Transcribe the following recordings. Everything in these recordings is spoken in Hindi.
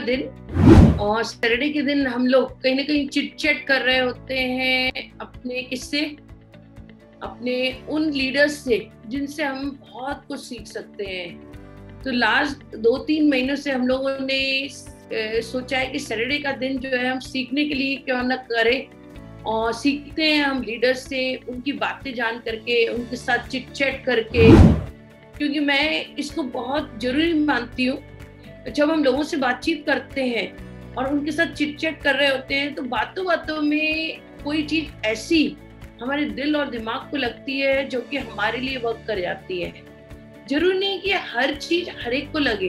दिन, और सैटरडे के दिन हम लोग कहीं ना कहीं चिट चैट कर रहे होते हैं अपने किससे, अपने उन लीडर्स से जिनसे हम बहुत कुछ सीख सकते हैं। तो लास्ट 2-3 महीनों से हम लोगों ने सोचा है कि सैटरडे का दिन जो है हम सीखने के लिए क्यों ना करें, और सीखते हैं हम लीडर्स से, उनकी बातें जान करके, उनके साथ चिट चैट करके, क्योंकि मैं इसको बहुत जरूरी मानती हूँ। जब हम लोगों से बातचीत करते हैं और उनके साथ चिट चैट कर रहे होते हैं तो बातों बातों में कोई चीज ऐसी हमारे दिल और दिमाग को लगती है जो कि हमारे लिए वर्क कर जाती है। जरूरी नहीं कि हर चीज हर एक को लगे,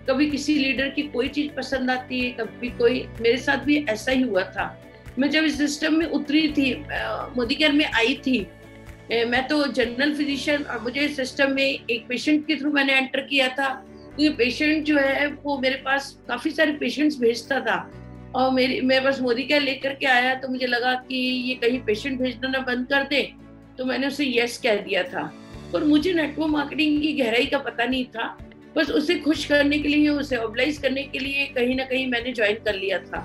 कभी किसी लीडर की कोई चीज पसंद आती है, कभी कोई, मेरे साथ भी ऐसा ही हुआ था। मैं जब इस सिस्टम में उतरी थी, मोदी केयर में आई थी, मैं तो जनरल फिजिशियन, और मुझे सिस्टम में एक पेशेंट के थ्रू मैंने एंटर किया था। क्योंकि पेशेंट जो है वो मेरे पास काफी सारे पेशेंट्स भेजता था, और मेरे पास मोदी केयर लेकर के आया, तो मुझे लगा कि ये कहीं पेशेंट भेजना ना बंद कर दे, तो मैंने उसे यस कह दिया था। पर मुझे नेटवर्क मार्केटिंग की गहराई का पता नहीं था, बस उसे खुश करने के लिए, उसे ऑब्लाइज करने के लिए कहीं ना कहीं मैंने ज्वाइन कर लिया था।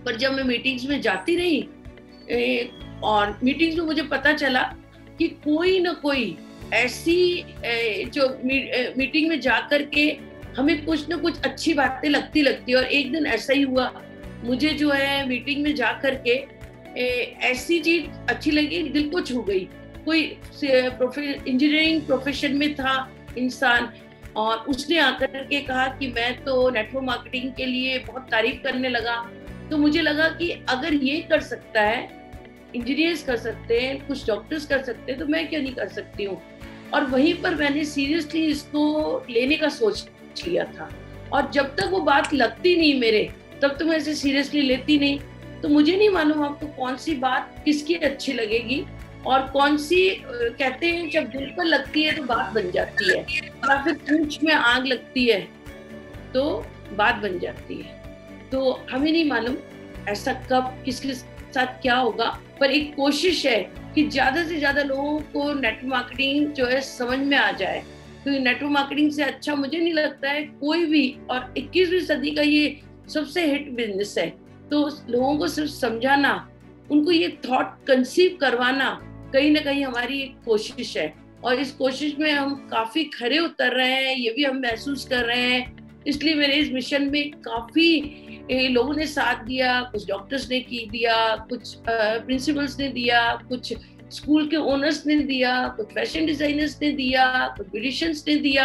पर जब मैं मीटिंग्स में जाती रही और मीटिंग्स में मुझे पता चला कि कोई ना कोई ऐसी जो मीटिंग में जा कर के हमें कुछ ना कुछ अच्छी बातें लगती। और एक दिन ऐसा ही हुआ, मुझे जो है मीटिंग में जा कर के ऐसी चीज अच्छी लगी, दिल को छू गई। कोई इंजीनियरिंग प्रोफेशन में था इंसान, और उसने आकर के कहा कि मैं तो नेटवर्क मार्केटिंग के लिए बहुत तारीफ करने लगा। तो मुझे लगा कि अगर ये कर सकता है, इंजीनियर्स कर सकते हैं, कुछ डॉक्टर्स कर सकते हैं, तो मैं क्यों नहीं कर सकती हूँ। और वहीं पर मैंने सीरियसली इसको लेने का सोच लिया था, और जब तक वो बात लगती नहीं मेरे, तब तो मैं इसे सीरियसली लेती नहीं। तो मुझे नहीं मालूम आपको कौन सी बात किसकी अच्छी लगेगी, और कौन सी, कहते हैं जब दिल पर लगती है तो बात बन जाती है, या फिर पूंछ में आग लगती है तो बात बन जाती है। तो हमें नहीं मालूम ऐसा कब किसके साथ क्या होगा, पर एक कोशिश है कि ज्यादा से ज्यादा लोगों को नेटवर्क मार्केटिंग जो है समझ में आ जाए। क्योंकि नेटवर्क मार्केटिंग से अच्छा मुझे नहीं लगता है कोई भी, और 21वीं सदी का ये सबसे हिट बिजनेस है। तो लोगों को सिर्फ समझाना, उनको ये थॉट कंसीव करवाना कहीं ना कहीं हमारी एक कोशिश है, और इस कोशिश में हम काफी खरे उतर रहे हैं, ये भी हम महसूस कर रहे हैं। इसलिए मेरे इस मिशन में काफी लोगों ने साथ दिया, कुछ डॉक्टर्स ने दिया, कुछ प्रिंसिपल्स ने दिया, कुछ स्कूल के ओनर्स ने दिया, कुछ फैशन डिजाइनर्स ने दिया, कुछ ब्यूटिशियंस ने दिया,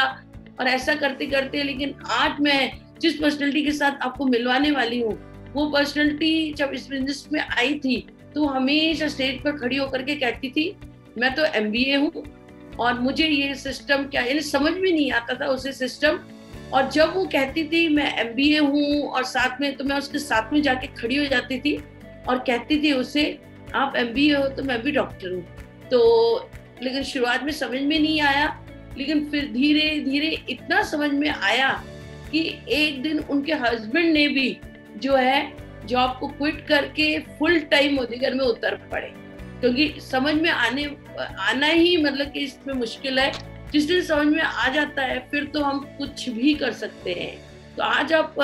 और ऐसा करते करते, लेकिन आज मैं जिस पर्सनैलिटी के साथ आपको मिलवाने वाली हूँ, वो पर्सनैलिटी जब इस बिजनेस में आई थी तो हमेशा स्टेज पर खड़ी होकर के कहती थी मैं तो MBA हूँ, और मुझे ये सिस्टम क्या, यानी समझ में नहीं आता था उसे सिस्टम। और जब वो कहती थी मैं MBA हूँ, और साथ में, तो मैं उसके साथ में जाके खड़ी हो जाती थी और कहती थी उसे आप MBA हो तो मैं भी डॉक्टर हूँ। तो लेकिन शुरुआत में समझ में नहीं आया, लेकिन फिर धीरे धीरे इतना समझ में आया कि एक दिन उनके हस्बैंड ने भी जो है जॉब को क्विट करके फुल टाइम मोदी केयर में उतर पड़े, क्योंकि समझ में आना ही मतलब कि इसमें मुश्किल है। जिस दिन समझ में आ जाता है फिर तो हम कुछ भी कर सकते हैं। तो आज आप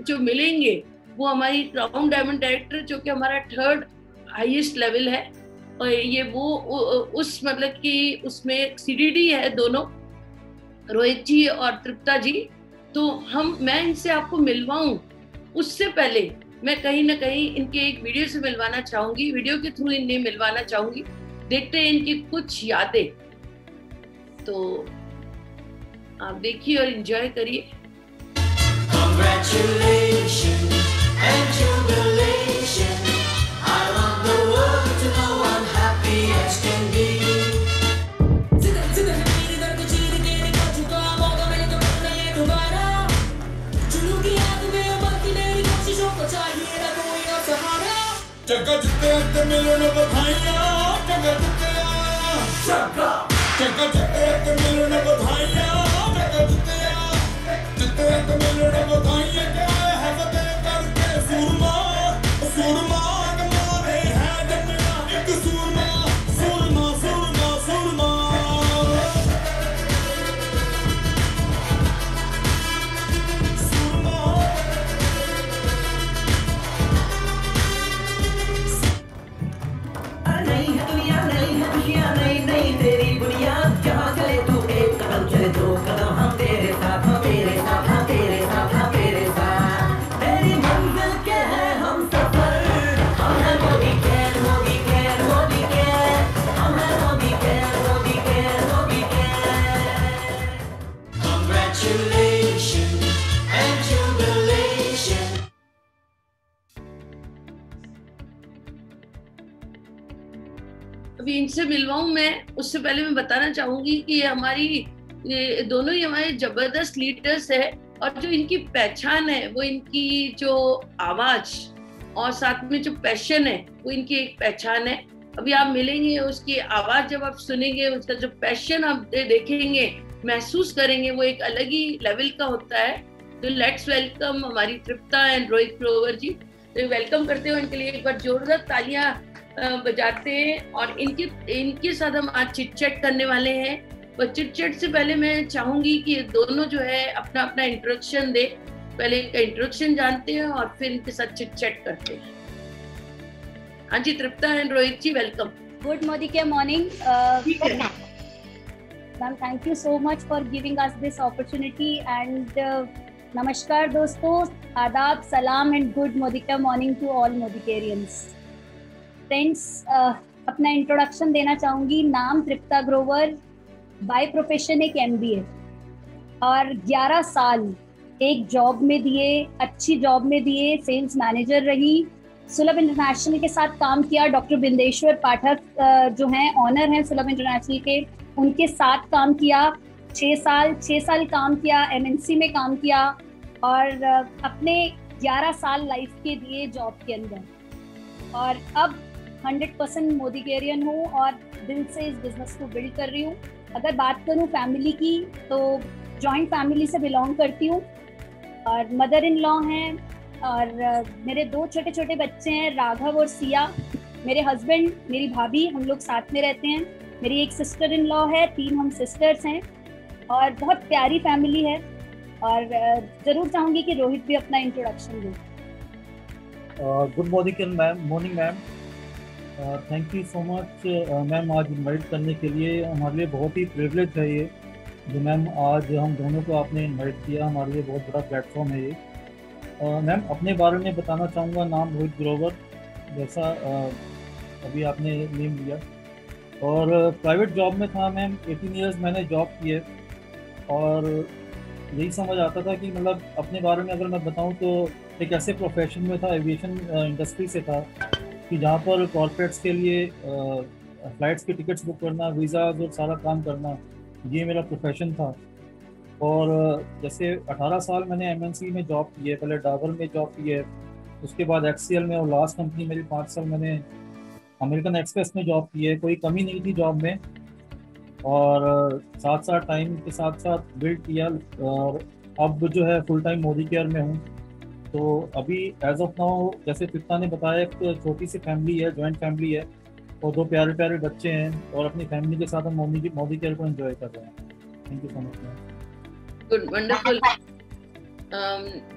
जो मिलेंगे वो हमारी क्राउन डायमंड डायरेक्टर, जो कि हमारा 3rd हाईएस्ट लेवल है, और ये वो उस मतलब कि उसमें CDD है दोनों, रोहित जी और तृप्ता जी। तो मैं इनसे आपको मिलवाऊं उससे पहले मैं कहीं ना कहीं इनके एक वीडियो से मिलवाना चाहूंगी, वीडियो के थ्रू इन्हें मिलवाना चाहूंगी। देखते हैं इनकी कुछ यादें, तो आप देखिए और एंजॉय करिए। Congratulations and jubilation. I want the world to know I'm happy as can be. जगह जिते ते मिलन बधाइयां, जगह जिते जगह जिते ते मिलन बधाइयां, जगह जिते ते मिलन बधाइयां। क्या है फतेह करके सूरमा, सूरमा मारे है जन्ना एक सूरमा, सूरमा सूरमा सूरमा। सूरमा खुशियाँ नई नई तेरी बुनियाद, जहाँ चले तू एक कदम चले दो कदम, हम तेरे साथ, हम तेरे साथ, हम तेरे साथ, हम तेरे साथ। तेरी मंजिल के है हम सफर, हम है Modi care, Modi care, Modi care, हम है Modi care, Modi care, Modi care. Congratulations and jubilation. अभी इनसे मिलवाऊं मैं, उससे पहले मैं बताना चाहूंगी कि ये दोनों ही हमारे जबरदस्त लीडर्स है, और जो इनकी पहचान है वो इनकी जो आवाज और साथ में जो पैशन है वो इनकी एक पहचान है। अभी आप मिलेंगे, उसकी आवाज जब आप सुनेंगे, उसका जो पैशन आप देखेंगे, महसूस करेंगे, वो एक अलग ही लेवल का होता है। तो लेट्स वेलकम हमारी तृप्ता एंड रोहित ग्रोवर जी। तो वेलकम करते हो इनके लिए एक बार जोरदार तालियां बजाते हैं। और इनके साथ हम आज चिट चैट करने वाले हैं। और चिट चैट से पहले मैं चाहूंगी कि दोनों जो है अपना अपना इंट्रोडक्शन दे। पहले इनका इंट्रोडक्शन जानते हैं और फिर इनके साथ चिट चैट करते हैं। हाँ जी, Tripta and Rohit ji, welcome. Good Modi Care morning. Ma'am, thank you so much for giving us this opportunity and namaskar दोस्तों, आदाब, सलाम and good Modi Care morning to all Modicarians. Friends, अपना इंट्रोडक्शन देना चाहूँगी। नाम तृप्ता ग्रोवर, बाय प्रोफेशन एक MBA, और 11 साल एक जॉब में दिए, अच्छी जॉब में दिए, सेल्स मैनेजर रही, सुलभ इंटरनेशनल के साथ काम किया। डॉक्टर बिंदेश्वर पाठक जो हैं ऑनर हैं सुलभ इंटरनेशनल के, उनके साथ काम किया। 6 साल काम किया, MNC में काम किया, और अपने 11 साल लाइफ के दिए जॉब के अंदर, और अब 100% मोदीकेरियन हूँ और दिल से इस बिजनेस को बिल्ड कर रही हूँ। अगर बात करूँ फैमिली की, तो जॉइंट फैमिली से बिलोंग करती हूँ, और मदर इन लॉ हैं, और मेरे 2 छोटे छोटे बच्चे हैं, राघव और सिया। मेरे हस्बैंड, मेरी भाभी, हम लोग साथ में रहते हैं। मेरी एक सिस्टर इन लॉ है, 3 हम सिस्टर्स हैं, और बहुत प्यारी फैमिली है। और जरूर चाहूँगी कि रोहित भी अपना introduction they. Good morning ma'am, thank you so much ma'am, आज इनवाइट करने के लिए। हमारे लिए बहुत ही प्रिविलेज है ये, जो मैम आज हम दोनों को आपने इनवाइट किया, हमारे लिए बहुत बड़ा प्लेटफॉर्म है ये। मैम, अपने बारे में बताना चाहूँगा। नाम रोहित ग्रोवर, जैसा अभी आपने नेम लिया, और प्राइवेट जॉब में था मैम। 18 ईयर्स मैंने जॉब की है, और यही समझ आता था कि मतलब अपने बारे में अगर मैं बताऊं तो एक ऐसे प्रोफेशन में था, एविएशन इंडस्ट्री से था, कि जहाँ पर कॉर्पोरेट्स के लिए फ़्लाइट्स की टिकट्स बुक करना, वीज़ाज और सारा काम करना, ये मेरा प्रोफेशन था। और जैसे 18 साल मैंने MNC में जॉब की है। पहले डाबर में जॉब की है, उसके बाद HCL में, और लास्ट कंपनी मेरी 5 साल मैंने अमेरिकन एक्सप्रेस में जॉब की है। कोई कमी नहीं थी जॉब में, और साथ साथ टाइम के साथ साथ बिल्ड किया, और अब जो है फुल टाइम मोदी केयर में हूँ। तो अभी एज ऑफ नाउ, जैसे तृप्ता ने बताया, एक छोटी सी फैमिली है, जॉइंट फैमिली है, और 2 प्यारे प्यारे बच्चे हैं, और अपनी फैमिली के साथ हम मोदी केयर को एंजॉय कर रहे हैं। Thank you so much ma'am. Good, wonderful.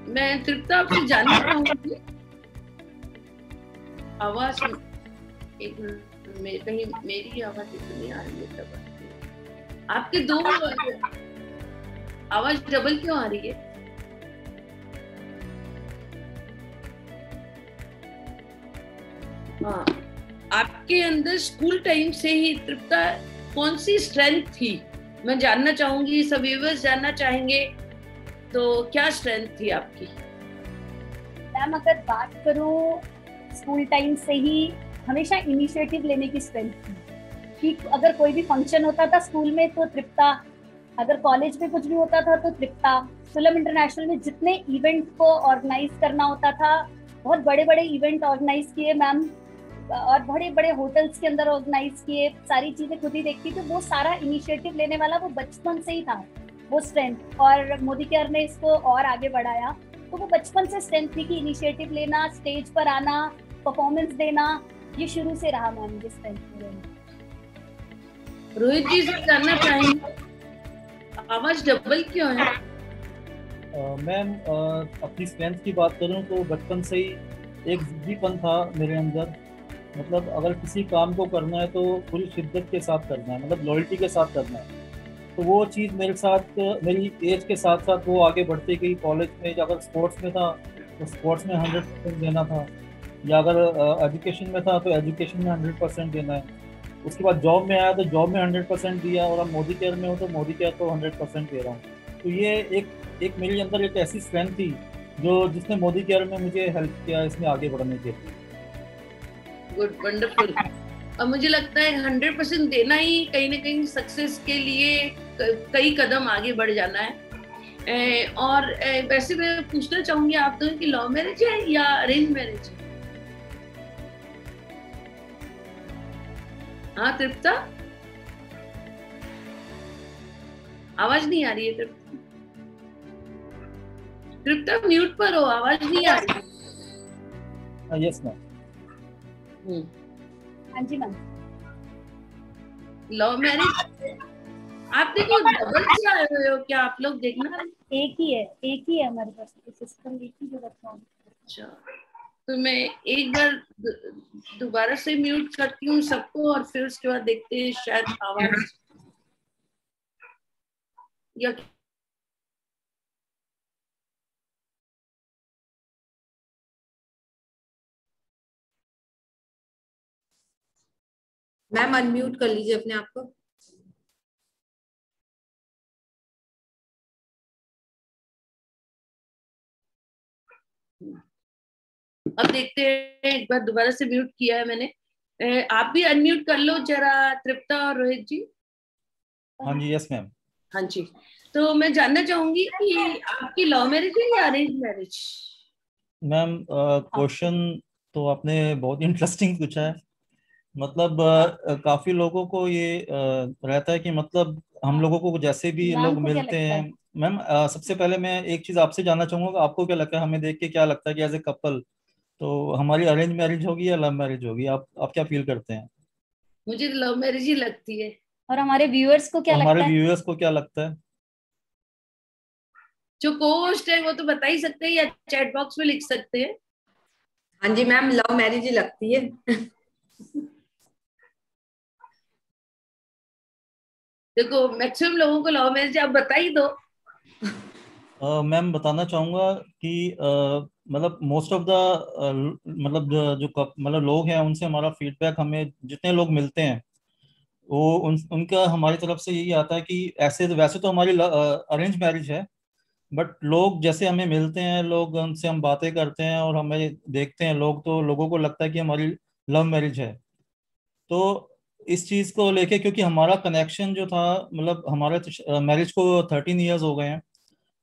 मैं तृप्ता आपसे जानना चाहूंगी, आवाज एक मिनट, कहीं मेरी आवाज इतनी आ रही है डबल, आपके 2 आवाज डबल क्यों आ रही है? हाँ, आपके अंदर स्कूल टाइम से ही तृप्ता कौन सी स्ट्रेंथ थी, मैं जानना चाहूंगी, सब व्यूअर्स जानना चाहेंगे, तो क्या स्ट्रेंथ थी आपकी? मैम, अगर बात करूँ, स्कूल टाइम से ही हमेशा इनिशिएटिव लेने की स्ट्रेंथ थी, कि अगर कोई भी फंक्शन होता था स्कूल में तो तृप्ता, अगर कॉलेज में कुछ भी होता था तो तृप्ता। सुलभ इंटरनेशनल में जितने इवेंट को ऑर्गेनाइज करना होता था, बहुत बड़े बड़े इवेंट ऑर्गेनाइज किए मैम, और बड़े बड़े होटल्स के अंदर ऑर्गेनाइज किए, सारी चीजें खुद ही देखती थी। वो सारा इनिशिएटिव लेने वाला वो बचपन से ही था, वो स्ट्रेंथ। और मोदी केयर ने इसको और आगे बढ़ाया, तो वो बचपन से स्ट्रेंथ थी कि इनिशिएटिव लेना, स्टेज पर आना, परफॉर्मेंस देना, ये शुरू से रहा मैम ये स्ट्रेंथ। रोहित जी से जानना चाहेंगे, आवाज डबल क्यों है? मैम, अपनी स्ट्रेंथ की बात करूं तो बचपन से ही एक जिद्दीपन था मेरे अंदर, मतलब अगर किसी काम को करना है तो पूरी शिद्दत के साथ करना है, मतलब लॉयल्टी के साथ करना है। तो वो चीज़ मेरे साथ मेरी एज के साथ साथ वो आगे बढ़ती गई। कॉलेज में अगर स्पोर्ट्स में था तो स्पोर्ट्स में 100% देना था, या अगर एजुकेशन में था तो एजुकेशन में 100% देना है। उसके बाद जॉब में आया तो जॉब में 100% दिया, और अब मोदी केयर में हूँ तो मोदी केयर को 100% दे रहा हूँ। तो ये एक मेरे अंदर एक ऐसी स्ट्रेंथ थी जो जिसने मोदी केयर में मुझे हेल्प किया इसमें आगे बढ़ने के लिए। Good, wonderful. और मुझे लगता है 100% देना ही कहीं ना कहीं सक्सेस के लिए कई कदम आगे बढ़ जाना है। और वैसे मैं पूछना चाहूंगी आप दोनों की लव मैरिज है या अरेंज मैरिज? हाँ तृप्ता, आवाज नहीं आ रही है तृप्ता। तृप्ता म्यूट पर हो, आवाज नहीं आ रही। Yes ma'am. हाँ जी मैम। लव मैरिज आप देखो, डबल से आए हुए हो क्या आप लोग? देखना एक ही है हमारे पास सिस्टम, एक ही जो रखा हूँ। अच्छा, तो मैं एक बार दोबारा से म्यूट करती हूँ सबको, और फिर उसके बाद देखते हैं शायद आवाज या मैम अनम्यूट कर लीजिए अपने आप को। अब देखते हैं, एक बार दोबारा से म्यूट किया है मैंने। आप भी अनम्यूट कर लो जरा, तृप्ता और रोहित जी। हाँ जी, यस मैम। हाँ जी, तो मैं जानना चाहूंगी कि आपकी लव मैरिज है या अरेंज मैरिज? मैम क्वेश्चन तो आपने बहुत इंटरेस्टिंग पूछा है। मतलब काफी लोगों को ये रहता है कि मतलब हम लोगों को जैसे भी मैम लोग को क्या मिलते लगता हैं। है? मैम सबसे पहले मैं एक चीज आपसे जानना चाहूंगा, आपको क्या लगता है, हमें देख के क्या लगता है कि एज ए कपल तो हमारी अरेंज मैरिज होगी या लव मैरिज होगी? आप क्या फील करते हैं? मुझे तो लव मैरिज ही लगती है। और हमारे व्यूअर्स को क्या तो हमारे लगता है? व्यूअर्स को क्या लगता है? जो को होस्ट है वो तो बता ही सकते हैं, या चैट बॉक्स में लिख सकते हैं। हाँ जी मैम, लव मैरिज ही लगती है। देखो मैक्सिमम लोगों को लव मैरिज, आप बता ही दो। मैम बताना चाहूँगा कि मतलब मोस्ट ऑफ द मतलब मतलब लोग हैं उनसे हमारा फीडबैक, हमें जितने लोग मिलते हैं वो उनका हमारी तरफ से यही आता है कि ऐसे वैसे तो हमारी अरेंज मैरिज है, बट लोग जैसे हमें मिलते हैं, लोग उनसे हम बातें करते हैं और हमें देखते हैं लोग, तो लोगों को लगता है कि हमारी लव मैरिज है। तो इस चीज़ को लेके क्योंकि हमारा कनेक्शन जो था, मतलब हमारे मैरिज को 13 ईयर्स हो गए हैं,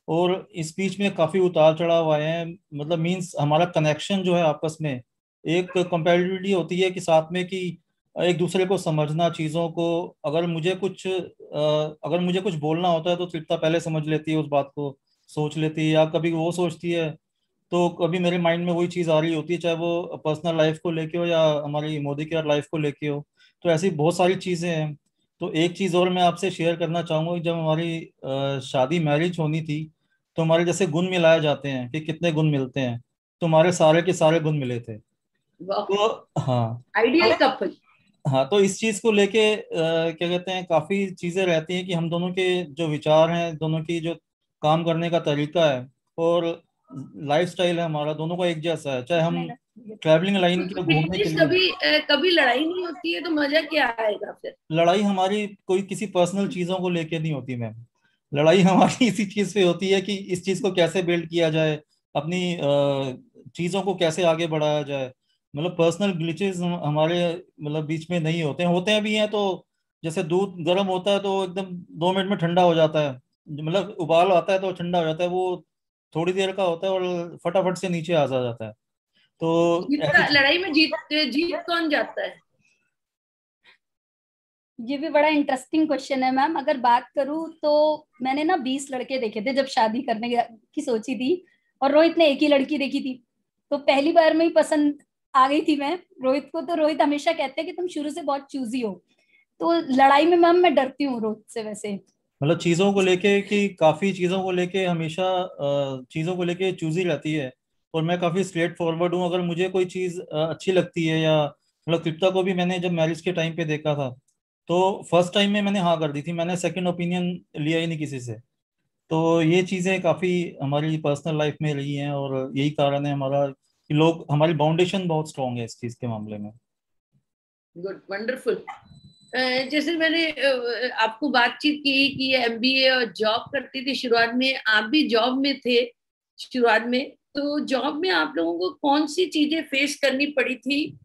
और इस बीच में काफी उतार चढ़ाव आए हैं। मतलब मींस हमारा कनेक्शन जो है आपस में, एक कंपैटिबिलिटी होती है कि साथ में कि एक दूसरे को समझना, चीज़ों को, अगर मुझे कुछ बोलना होता है तो तृप्ता पहले समझ लेती है उस बात को, सोच लेती है, या कभी वो सोचती है तो कभी मेरे माइंड में वही चीज़ आ रही होती है, चाहे वो पर्सनल लाइफ को लेके हो या हमारी मोदी केयर लाइफ को लेके हो। तो ऐसी बहुत सारी चीज़ें हैं। तो एक चीज़ और मैं आपसे शेयर करना चाहूँगा कि जब हमारी शादी मैरिज होनी थी तो हमारे जैसे गुण मिलाए जाते हैं कि कितने गुण मिलते हैं, तो हमारे सारे के सारे गुण मिले थे। वाह, तो हाँ। आइडियल तो कपल। हाँ, तो इस चीज को लेके क्या कहते हैं, काफी चीजें रहती हैं कि हम दोनों के जो विचार हैं, दोनों की जो काम करने का तरीका है और लाइफस्टाइल है हमारा, दोनों का एक जैसा है। चाहे हम ट्रैवलिंग लाइन के घूमने के एटलीस्ट लिए, कभी लड़ाई नहीं होती है तो मजा क्या आएगा फिर? लड़ाई हमारी कोई किसी पर्सनल चीजों को लेके नहीं होती मैम। लड़ाई हमारी इसी चीज पे होती है कि इस चीज को कैसे बिल्ड किया जाए, अपनी चीजों को कैसे आगे बढ़ाया जाए। मतलब पर्सनल ग्लिचेस हमारे मतलब बीच में नहीं होते हैं भी हैं तो जैसे दूध गर्म होता है तो एकदम 2 मिनट में ठंडा हो जाता है, मतलब उबाल आता है तो ठंडा हो जाता है, वो थोड़ी देर का होता है और फटाफट से नीचे आ जाता है। तो ऐसी लड़ाई में जीत जीत कौन जाता है? ये भी बड़ा इंटरेस्टिंग क्वेश्चन है मैम। अगर बात करूं तो मैंने ना 20 लड़के देखे थे जब शादी करने की सोची थी, और रोहित ने एक ही लड़की देखी थी। तो पहली बार में ही पसंद आ गई थी मैं रोहित को। तो रोहित हमेशा कहते हैं कि तुम शुरू से बहुत चूजी हो। तो लड़ाई में मैम मैं डरती हूँ रोहित से वैसे। मतलब चीज़ों को लेके कि काफ़ी चीज़ों को लेके हमेशा चीज़ों को लेके चूजी रहती है, और मैं काफ़ी स्ट्रेट फॉरवर्ड हूँ। अगर मुझे कोई चीज़ अच्छी लगती है या मतलब तृप्ता को भी मैंने जब मैरिज के टाइम पे देखा था, तो फर्स्ट टाइम में मैंने हाँ कर दी थी, मैंने सेकंड ओपिनियन लिया ही नहीं किसी से। तो ये चीज़ें काफ़ी हमारी पर्सनल लाइफ में रही हैं, और यही कारण है हमारा कि लोग, हमारी बाउंडेशन बहुत स्ट्रांग है इस चीज़ के मामले में। Good, wonderful. जैसे मैंने आपको बातचीत की कि ये एमबीए और जॉब करती थी शुरुआत में, आप भी जॉब में थे शुरुआत में, तो जॉब में आप लोगों को कौन सी चीजें फेस करनी पड़ी थी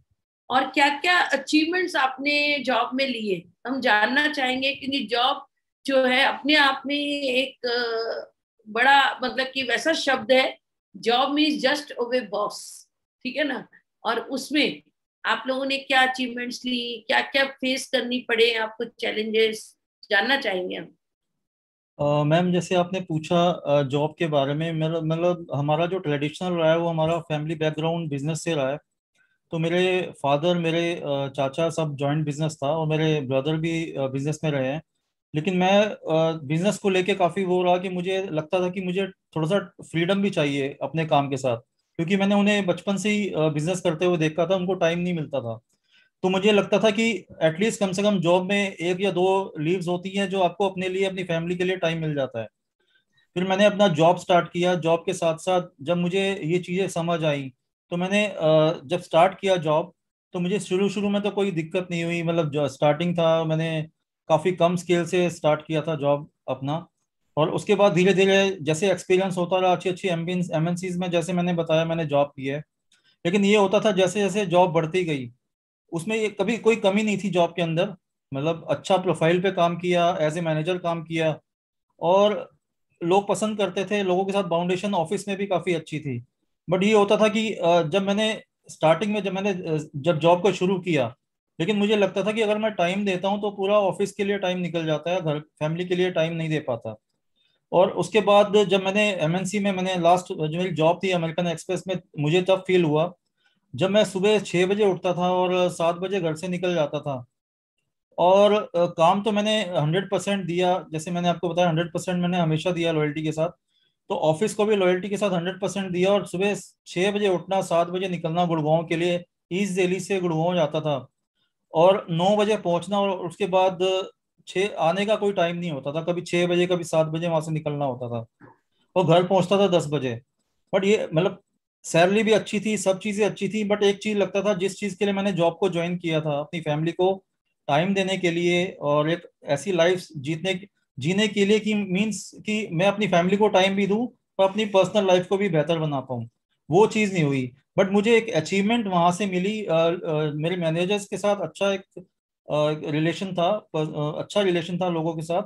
और क्या क्या अचीवमेंट्स आपने जॉब में लिए, हम जानना चाहेंगे। क्योंकि जॉब जो है अपने आप में एक बड़ा मतलब कि वैसा शब्द है, जॉब मीन्स जस्ट ओबे बॉस, ठीक है ना। और उसमें आप लोगों ने क्या अचीवमेंट्स ली, क्या क्या फेस करनी पड़े आपको चैलेंजेस, जानना चाहेंगे हम। मैम जैसे आपने पूछा जॉब के बारे में, मेरा मतलब हमारा जो ट्रेडिशनल रहा है वो हमारा फैमिली बैकग्राउंड बिजनेस से रहा है। तो मेरे फादर, मेरे चाचा सब जॉइंट बिजनेस था, और मेरे ब्रदर भी बिजनेस में रहे हैं। लेकिन मैं बिजनेस को लेके काफ़ी वो रहा कि मुझे लगता था कि मुझे थोड़ा सा फ्रीडम भी चाहिए अपने काम के साथ, क्योंकि मैंने उन्हें बचपन से ही बिजनेस करते हुए देखा था, उनको टाइम नहीं मिलता था। तो मुझे लगता था कि एटलीस्ट कम से कम जॉब में एक या दो लीव्स होती हैं जो आपको अपने लिए, अपनी फैमिली के लिए टाइम मिल जाता है। फिर मैंने अपना जॉब स्टार्ट किया। जॉब के साथ साथ जब मुझे ये चीज़ें समझ आई, तो मैंने जब स्टार्ट किया जॉब, तो मुझे शुरू शुरू में तो कोई दिक्कत नहीं हुई। मतलब जो स्टार्टिंग था, मैंने काफ़ी कम स्केल से स्टार्ट किया था जॉब अपना। और उसके बाद धीरे धीरे जैसे एक्सपीरियंस होता रहा, अच्छी अच्छी एमएनसीज में, जैसे मैंने बताया मैंने जॉब की है। लेकिन ये होता था जैसे जैसे जॉब बढ़ती गई, उसमें ये कभी कोई कमी नहीं थी जॉब के अंदर। मतलब अच्छा प्रोफाइल पे काम किया, एज ए मैनेजर काम किया, और लोग पसंद करते थे, लोगों के साथ बाउंडेशन ऑफिस में भी काफ़ी अच्छी थी। बट ये होता था कि जब मैंने स्टार्टिंग में, जब जॉब को शुरू किया, लेकिन मुझे लगता था कि अगर मैं टाइम देता हूँ तो पूरा ऑफिस के लिए टाइम निकल जाता है, घर फैमिली के लिए टाइम नहीं दे पाता। और उसके बाद जब मैंने एमएनसी में, मैंने लास्ट जो मेरी जॉब थी अमेरिकन एक्सप्रेस में, मुझे तब फील हुआ जब मैं सुबह 6 बजे उठता था और 7 बजे घर से निकल जाता था। और काम तो मैंने 100% दिया, जैसे मैंने आपको बताया 100% मैंने हमेशा दिया लॉयल्टी के साथ। तो ऑफिस को भी लॉयल्टी के साथ 100% दिया, और सुबह 6 बजे उठना, 7 बजे निकलना गुड़गांव के लिए, ईस्ट दिल्ली से गुड़गांव जाता था, और 9 बजे पहुंचना, और उसके बाद 6 आने का कोई टाइम नहीं होता था, कभी 6 बजे कभी 7 बजे वहां से निकलना होता था, और घर पहुंचता था 10 बजे। बट ये मतलब सैलरी भी अच्छी थी, सब चीजें अच्छी थी, बट एक चीज लगता था, जिस चीज के लिए मैंने जॉब को ज्वाइन किया था, अपनी फैमिली को टाइम देने के लिए और एक ऐसी लाइफ जीने के लिए, कि मीन्स कि मैं अपनी फैमिली को टाइम भी दूं और अपनी पर्सनल लाइफ को भी बेहतर बना पाऊं, वो चीज़ नहीं हुई। बट मुझे एक अचीवमेंट वहां से मिली, मेरे मैनेजर्स के साथ अच्छा एक रिलेशन था, अच्छा रिलेशन था लोगों के साथ।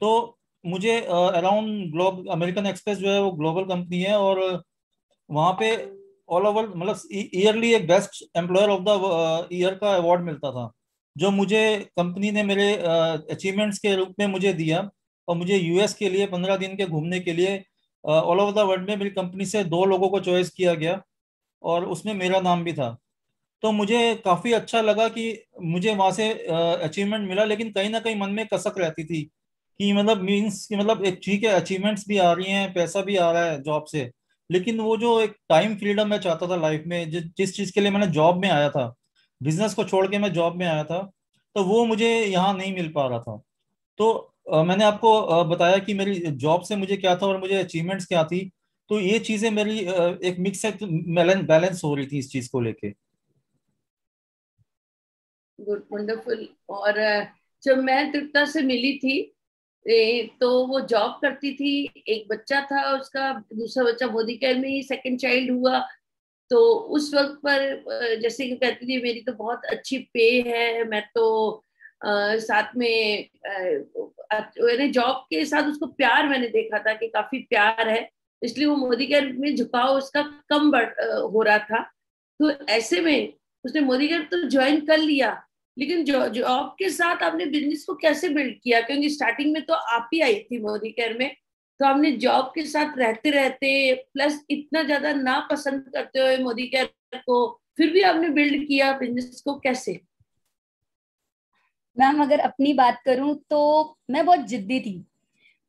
तो मुझे अराउंड ग्लोब अमेरिकन एक्सप्रेस जो है वो ग्लोबल कंपनी है, और वहाँ पे ऑल ओवर मतलब ईयरली एक best employer of the year का अवार्ड मिलता था, जो मुझे कंपनी ने मेरे अचीवमेंट्स के रूप में मुझे दिया। और मुझे यूएस के लिए 15 दिन के घूमने के लिए ऑल ओवर द वर्ल्ड में मेरी कंपनी से 2 लोगों को चॉइस किया गया, और उसमें मेरा नाम भी था। तो मुझे काफ़ी अच्छा लगा कि मुझे वहाँ से अचीवमेंट मिला, लेकिन कहीं ना कहीं मन में कसक रहती थी कि मतलब मीन्स कि मतलब एक ठीक है, अचीवमेंट्स भी आ रही हैं, पैसा भी आ रहा है जॉब से, लेकिन वो जो एक टाइम फ्रीडम मैं चाहता था लाइफ में, जिस चीज़ के लिए मैंने जॉब में आया था, बिजनेस को छोड़ के मैं जॉब में आया था, तो वो मुझे यहाँ नहीं मिल पा रहा था। तो मैंने आपको बताया कि मेरी जॉब से मुझे क्या था और मुझे अचीवमेंट्स क्या थी। तो ये चीज़ें मेरी एक मिक्स बैलेंस हो रही थी इस चीज़ को लेके। Good, wonderful. और जब मैं तृप्ता से मिली थी, तो वो जॉब करती थी, एक बच्चा था उसका, दूसरा बच्चा मोदी केयर में ही सेकंड चाइल्ड हुआ। तो उस वक्त पर जैसे कि कहती थी मेरी तो बहुत अच्छी पे है, मैं तो साथ में मैंने जॉब के साथ उसको प्यार मैंने देखा था कि काफी प्यार है, इसलिए वो मोदी केयर में झुकाव उसका कम हो रहा था। तो ऐसे में उसने मोदी केयर तो ज्वाइन कर लिया, लेकिन जॉब के साथ आपने बिजनेस को कैसे बिल्ड किया? क्योंकि स्टार्टिंग में तो आप ही आई थी मोदी केयर में, तो हमने जॉब के साथ रहते रहते प्लस इतना ज्यादा ना पसंद करते हुए मोदी केयर को, फिर भी आपने बिल्ड किया बिजनेस को, कैसे? मैम अगर अपनी बात करूं तो मैं बहुत जिद्दी थी।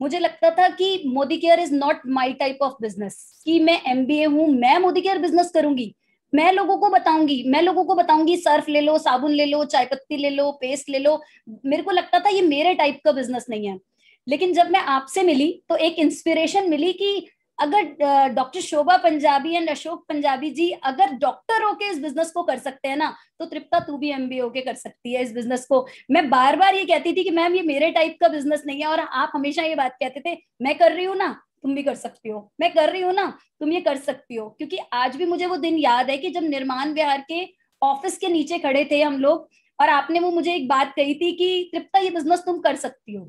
मुझे लगता था कि Modi care is not my type of business, कि मैं एमबीए हूं, मैं मोदी केयर बिजनेस करूंगी। मैं लोगों को बताऊंगी सर्फ ले लो, साबुन ले लो, चाय पत्ती ले लो, पेस्ट ले लो। मेरे को लगता था ये मेरे टाइप का बिजनेस नहीं है। लेकिन जब मैं आपसे मिली तो एक इंस्पिरेशन मिली कि अगर डॉक्टर शोभा पंजाबी एंड अशोक पंजाबी जी अगर डॉक्टर होके इस बिजनेस को कर सकते हैं ना, तो तृप्ता तू भी एमबीए होके कर सकती है इस बिजनेस को। मैं बार बार ये कहती थी कि मैम ये मेरे टाइप का बिजनेस नहीं है, और आप हमेशा ये बात कहते थे मैं कर रही हूँ ना तुम भी कर सकती हो, मैं कर रही हूँ ना तुम ये कर सकती हो। क्योंकि आज भी मुझे वो दिन याद है कि जब निर्माण विहार के ऑफिस के नीचे खड़े थे हम लोग, और आपने वो मुझे एक बात कही थी कि तृप्ता ये बिजनेस तुम कर सकती हो,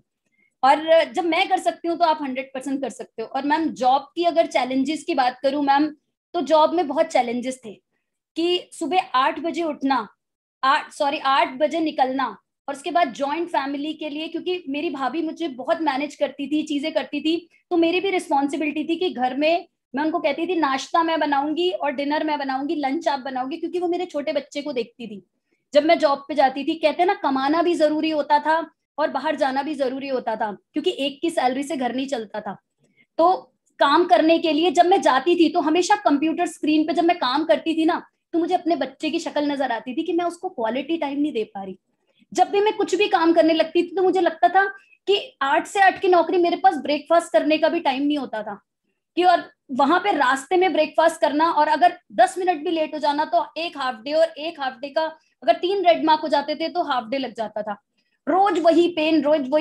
और जब मैं कर सकती हूँ तो आप 100% कर सकते हो। और मैम जॉब की अगर चैलेंजेस की बात करूं मैम, तो जॉब में बहुत चैलेंजेस थे कि सुबह 8 बजे उठना, 8 बजे निकलना, और उसके बाद जॉइंट फैमिली के लिए, क्योंकि मेरी भाभी मुझे बहुत मैनेज करती थी, चीजें करती थी, तो मेरी भी रिस्पॉन्सिबिलिटी थी कि घर में मैं उनको कहती थी नाश्ता मैं बनाऊंगी और डिनर मैं बनाऊंगी, लंच आप बनाओगी, क्योंकि वो मेरे छोटे बच्चे को देखती थी जब मैं जॉब पे जाती थी। कहते हैं ना कमाना भी जरूरी होता था और बाहर जाना भी जरूरी होता था, क्योंकि एक की सैलरी से घर नहीं चलता था। तो काम करने के लिए जब मैं जाती थी तो हमेशा कंप्यूटर स्क्रीन पे जब मैं काम करती थी ना, तो मुझे अपने बच्चे की शक्ल नजर आती थी कि मैं उसको क्वालिटी टाइम नहीं दे पा रही। जब भी मैं कुछ भी काम करने लगती थी तो मुझे लगता था कि 8 से 8 की नौकरी, मेरे पास ब्रेकफास्ट करने का भी टाइम नहीं होता था कि, और वहां पे रास्ते में ब्रेकफास्ट करना, और अगर 10 मिनट भी लेट हो जाना तो एक हाफ डे, और एक हाफ डे का अगर 3 रेड मार्क हो जाते थे तो हाफ डे लग जाता था। रोज वही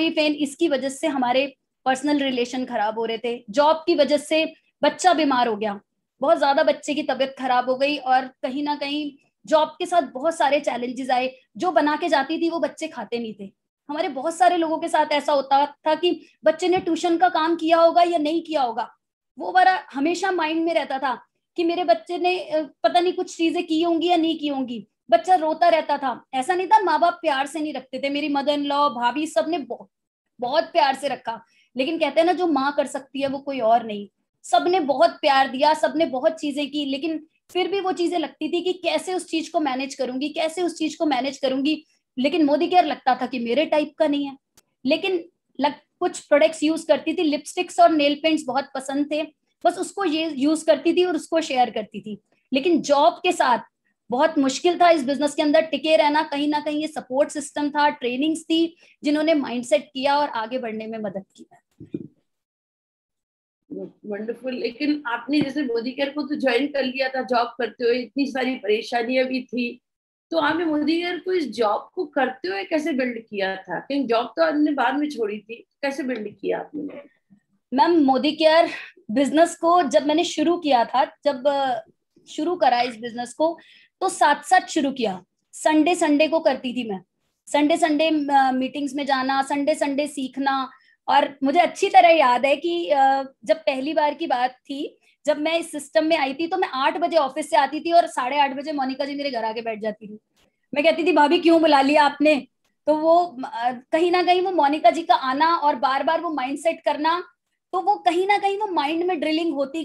पेन। इसकी वजह से हमारे पर्सनल रिलेशन खराब हो रहे थे, जॉब की वजह से बच्चा बीमार हो गया, बहुत ज्यादा बच्चे की तबीयत खराब हो गई, और कहीं ना कहीं जॉब के साथ बहुत सारे चैलेंजेस आए। जो बना के जाती थी वो बच्चे खाते नहीं थे। हमारे बहुत सारे लोगों के साथ ऐसा होता था कि बच्चे ने ट्यूशन का काम किया होगा या नहीं किया होगा, वो बड़ा हमेशा माइंड में रहता था कि मेरे बच्चे ने पता नहीं कुछ चीजें की होंगी या नहीं की होंगी। बच्चा रोता रहता था। ऐसा नहीं था माँ बाप प्यार से नहीं रखते थे, मेरी मदर इन लॉ भाभी सबने बहुत प्यार से रखा, लेकिन कहते हैं ना जो माँ कर सकती है वो कोई और नहीं। सबने बहुत प्यार दिया, सबने बहुत चीजें की, लेकिन फिर भी वो चीजें लगती थी कि कैसे उस चीज को मैनेज करूंगी, कैसे उस चीज को मैनेज करूंगी। लेकिन मोदी केयर लगता था कि मेरे टाइप का नहीं है। लेकिन कुछ प्रोडक्ट्स यूज करती थी, लिपस्टिक्स और नेल पेंट्स बहुत पसंद थे, बस उसको ये यूज करती थी और उसको शेयर करती थी। लेकिन जॉब के साथ बहुत मुश्किल था इस बिजनेस के अंदर टिके रहना। कहीं ना कहीं ये सपोर्ट सिस्टम था, ट्रेनिंग्स थी, जिन्होंने माइंडसेट किया और आगे बढ़ने में मदद की। वंडरफुल। लेकिन आपने जैसे मोदी केयर को तो ज्वाइन कर लिया था, जॉब करते हुए इतनी सारी परेशानियां भी थी, तो आपने मोदी केयर को इस जॉब को करते हुए कैसे बिल्ड किया था? क्योंकि जॉब तो आपने बाद में छोड़ी थी, कैसे बिल्ड किया आपने? मैम मोदी केयर बिजनेस को जब मैंने शुरू किया था, जब शुरू करा इस बिजनेस को, तो साथ साथ शुरू किया। संडे को करती थी मैं, संडे मीटिंग्स में जाना, संडे सीखना। और मुझे अच्छी तरह याद है कि जब पहली बार की बात थी, जब मैं इस सिस्टम में आई थी, तो मैं 8 बजे ऑफिस से आती थी और 8:30 बजे मोनिका जी मेरे घर आके बैठ जाती थी। मैं कहती थी भाभी क्यों बुला लिया आपने? तो वो कहीं ना कहीं वो मोनिका जी का आना और बार बार वो माइंडसेट करना, तो वो कहीं ना कहीं वो माइंड में ड्रिलिंग होती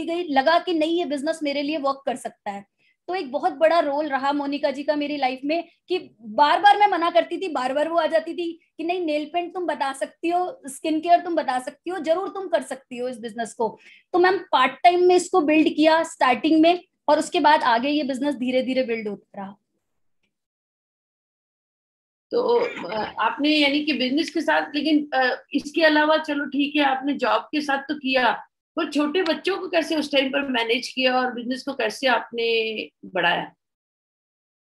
गई, लगा कि नहीं ये बिजनेस मेरे लिए वर्क कर सकता है। तो एक बहुत बड़ा रोल रहा मोनिका जी का मेरी लाइफ में कि बार बार मैं मना करती थी, बार बार वो आ जाती थी कि नहीं नेल पेंट तुम बता सकती हो, स्किन केयर तुम बता सकती हो, जरूर तुम कर सकती हो इस बिजनेस को। तो मैम पार्ट टाइम में इसको बिल्ड किया स्टार्टिंग में, और उसके बाद आगे ये बिजनेस धीरे धीरे बिल्ड होता रहा। तो आपने यानी कि बिजनेस के साथ, लेकिन इसके अलावा चलो ठीक है आपने जॉब के साथ तो किया, पर छोटे बच्चों को कैसे उस टाइम पर मैनेज किया और बिजनेस को कैसे आपने बढ़ाया?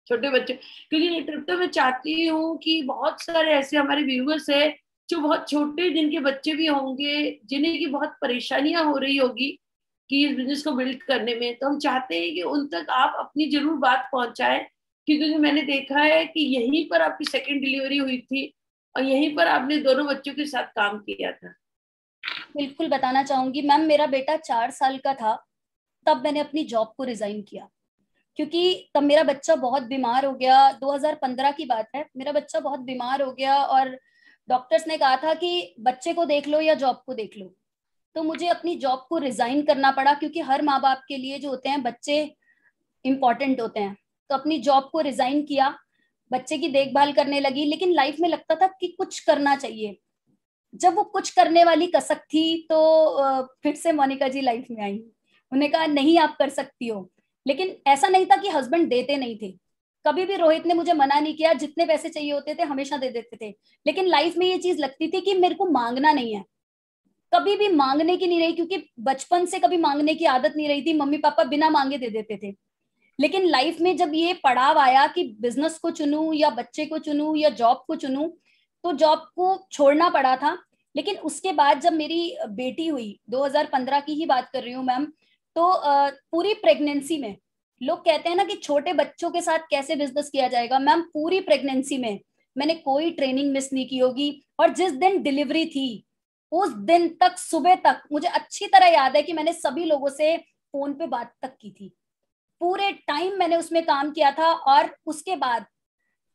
छोटे बच्चे, क्योंकि ट्रिप तो मैं चाहती हूँ कि बहुत सारे ऐसे हमारे व्यूअर्स है जो बहुत छोटे, जिनके बच्चे भी होंगे, जिन्हें की बहुत परेशानियां हो रही होगी कि इस बिजनेस को बिल्ड करने में। तो हम चाहते हैं कि उन तक आप अपनी जरूर बात पहुंचाएं, क्योंकि मैंने देखा है कि यहीं पर आपकी सेकंड डिलीवरी हुई थी और यहीं पर आपने दोनों बच्चों के साथ काम किया था। बिल्कुल बताना चाहूंगी मैम, मेरा बेटा 4 साल का था तब मैंने अपनी जॉब को रिजाइन किया, क्योंकि तब मेरा बच्चा बहुत बीमार हो गया। 2015 की बात है, मेरा बच्चा बहुत बीमार हो गया और डॉक्टर्स ने कहा था कि बच्चे को देख लो या जॉब को देख लो। तो मुझे अपनी जॉब को रिजाइन करना पड़ा, क्योंकि हर माँ बाप के लिए जो होते हैं बच्चे इंपॉर्टेंट होते हैं। तो अपनी जॉब को रिजाइन किया, बच्चे की देखभाल करने लगी, लेकिन लाइफ में लगता था कि कुछ करना चाहिए। जब वो कुछ करने वाली कसक थी तो फिर से मोनिका जी लाइफ में आई। उन्होंने कहा नहीं आप कर सकती हो। लेकिन ऐसा नहीं था कि हस्बैंड देते नहीं थे, कभी भी रोहित ने मुझे मना नहीं किया, जितने पैसे चाहिए होते थे हमेशा दे देते थे। लेकिन लाइफ में ये चीज लगती थी कि मेरे को मांगना नहीं है, कभी भी मांगने की नहीं रही, क्योंकि बचपन से कभी मांगने की आदत नहीं रही थी, मम्मी पापा बिना मांगे दे देते थे। लेकिन लाइफ में जब ये पड़ाव आया कि बिजनेस को चुनूं या बच्चे को चुनूं या जॉब को चुनूं, तो जॉब को छोड़ना पड़ा था। लेकिन उसके बाद जब मेरी बेटी हुई, 2015 की ही बात कर रही हूँ मैम, तो पूरी प्रेगनेंसी में, लोग कहते हैं ना कि छोटे बच्चों के साथ कैसे बिजनेस किया जाएगा, मैम पूरी प्रेगनेंसी में मैंने कोई ट्रेनिंग मिस नहीं की होगी। और जिस दिन डिलीवरी थी उस दिन तक सुबह तक मुझे अच्छी तरह याद है कि मैंने सभी लोगों से फोन पे बात तक की थी, पूरे टाइम मैंने उसमें काम किया था। और उसके बाद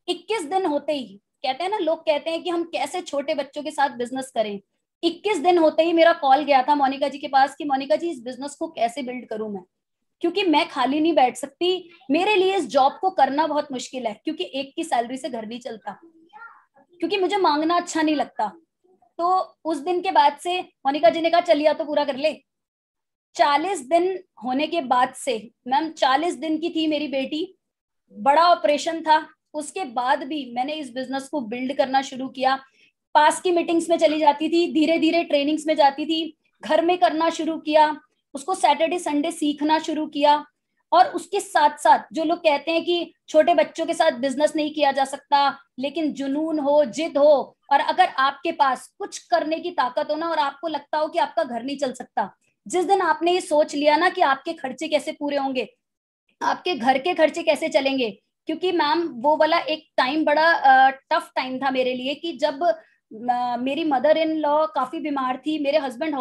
21 दिन होते ही, कहते हैं ना, लोग कहते हैं कि हम कैसे छोटे बच्चों के साथ बिजनेस करें, 21 दिन होते ही मेरा कॉल गया था मोनिका जी के पास कि मोनिका जी इस बिजनेस को कैसे बिल्ड करूं मैं, क्योंकि मैं खाली नहीं बैठ सकती, मेरे लिए इस जॉब को करना बहुत मुश्किल है, क्योंकि एक की सैलरी से घर नहीं चलता, क्योंकि मुझे मांगना अच्छा नहीं लगता। तो उस दिन के बाद से मोनिका जी ने कहा चलिए तो पूरा कर ले। 40 दिन होने के बाद से, मैम 40 दिन की थी मेरी बेटी, बड़ा ऑपरेशन था, उसके बाद भी मैंने इस बिजनेस को बिल्ड करना शुरू किया। पास की मीटिंग्स में चली जाती थी, धीरे धीरे ट्रेनिंग्स में जाती थी, घर में करना शुरू किया, उसको सैटरडे संडे सीखना शुरू किया। और उसके साथ साथ जो लोग कहते हैं कि छोटे बच्चों के साथ बिजनेस नहीं किया जा सकता, लेकिन जुनून हो, जिद हो, और अगर आपके पास कुछ करने की ताकत हो ना, और आपको लगता हो कि आपका घर नहीं चल सकता, जिस दिन आपने ये सोच लिया ना कि आपके खर्चे कैसे पूरे होंगे, आपके घर के खर्चे कैसे चलेंगे, क्योंकि मैम वो वाला एक टाइम बड़ा टफ टाइम था मेरे लिए कि जब मेरी मदर इन लॉ काफी बीमार थी, मेरे हस्बैंड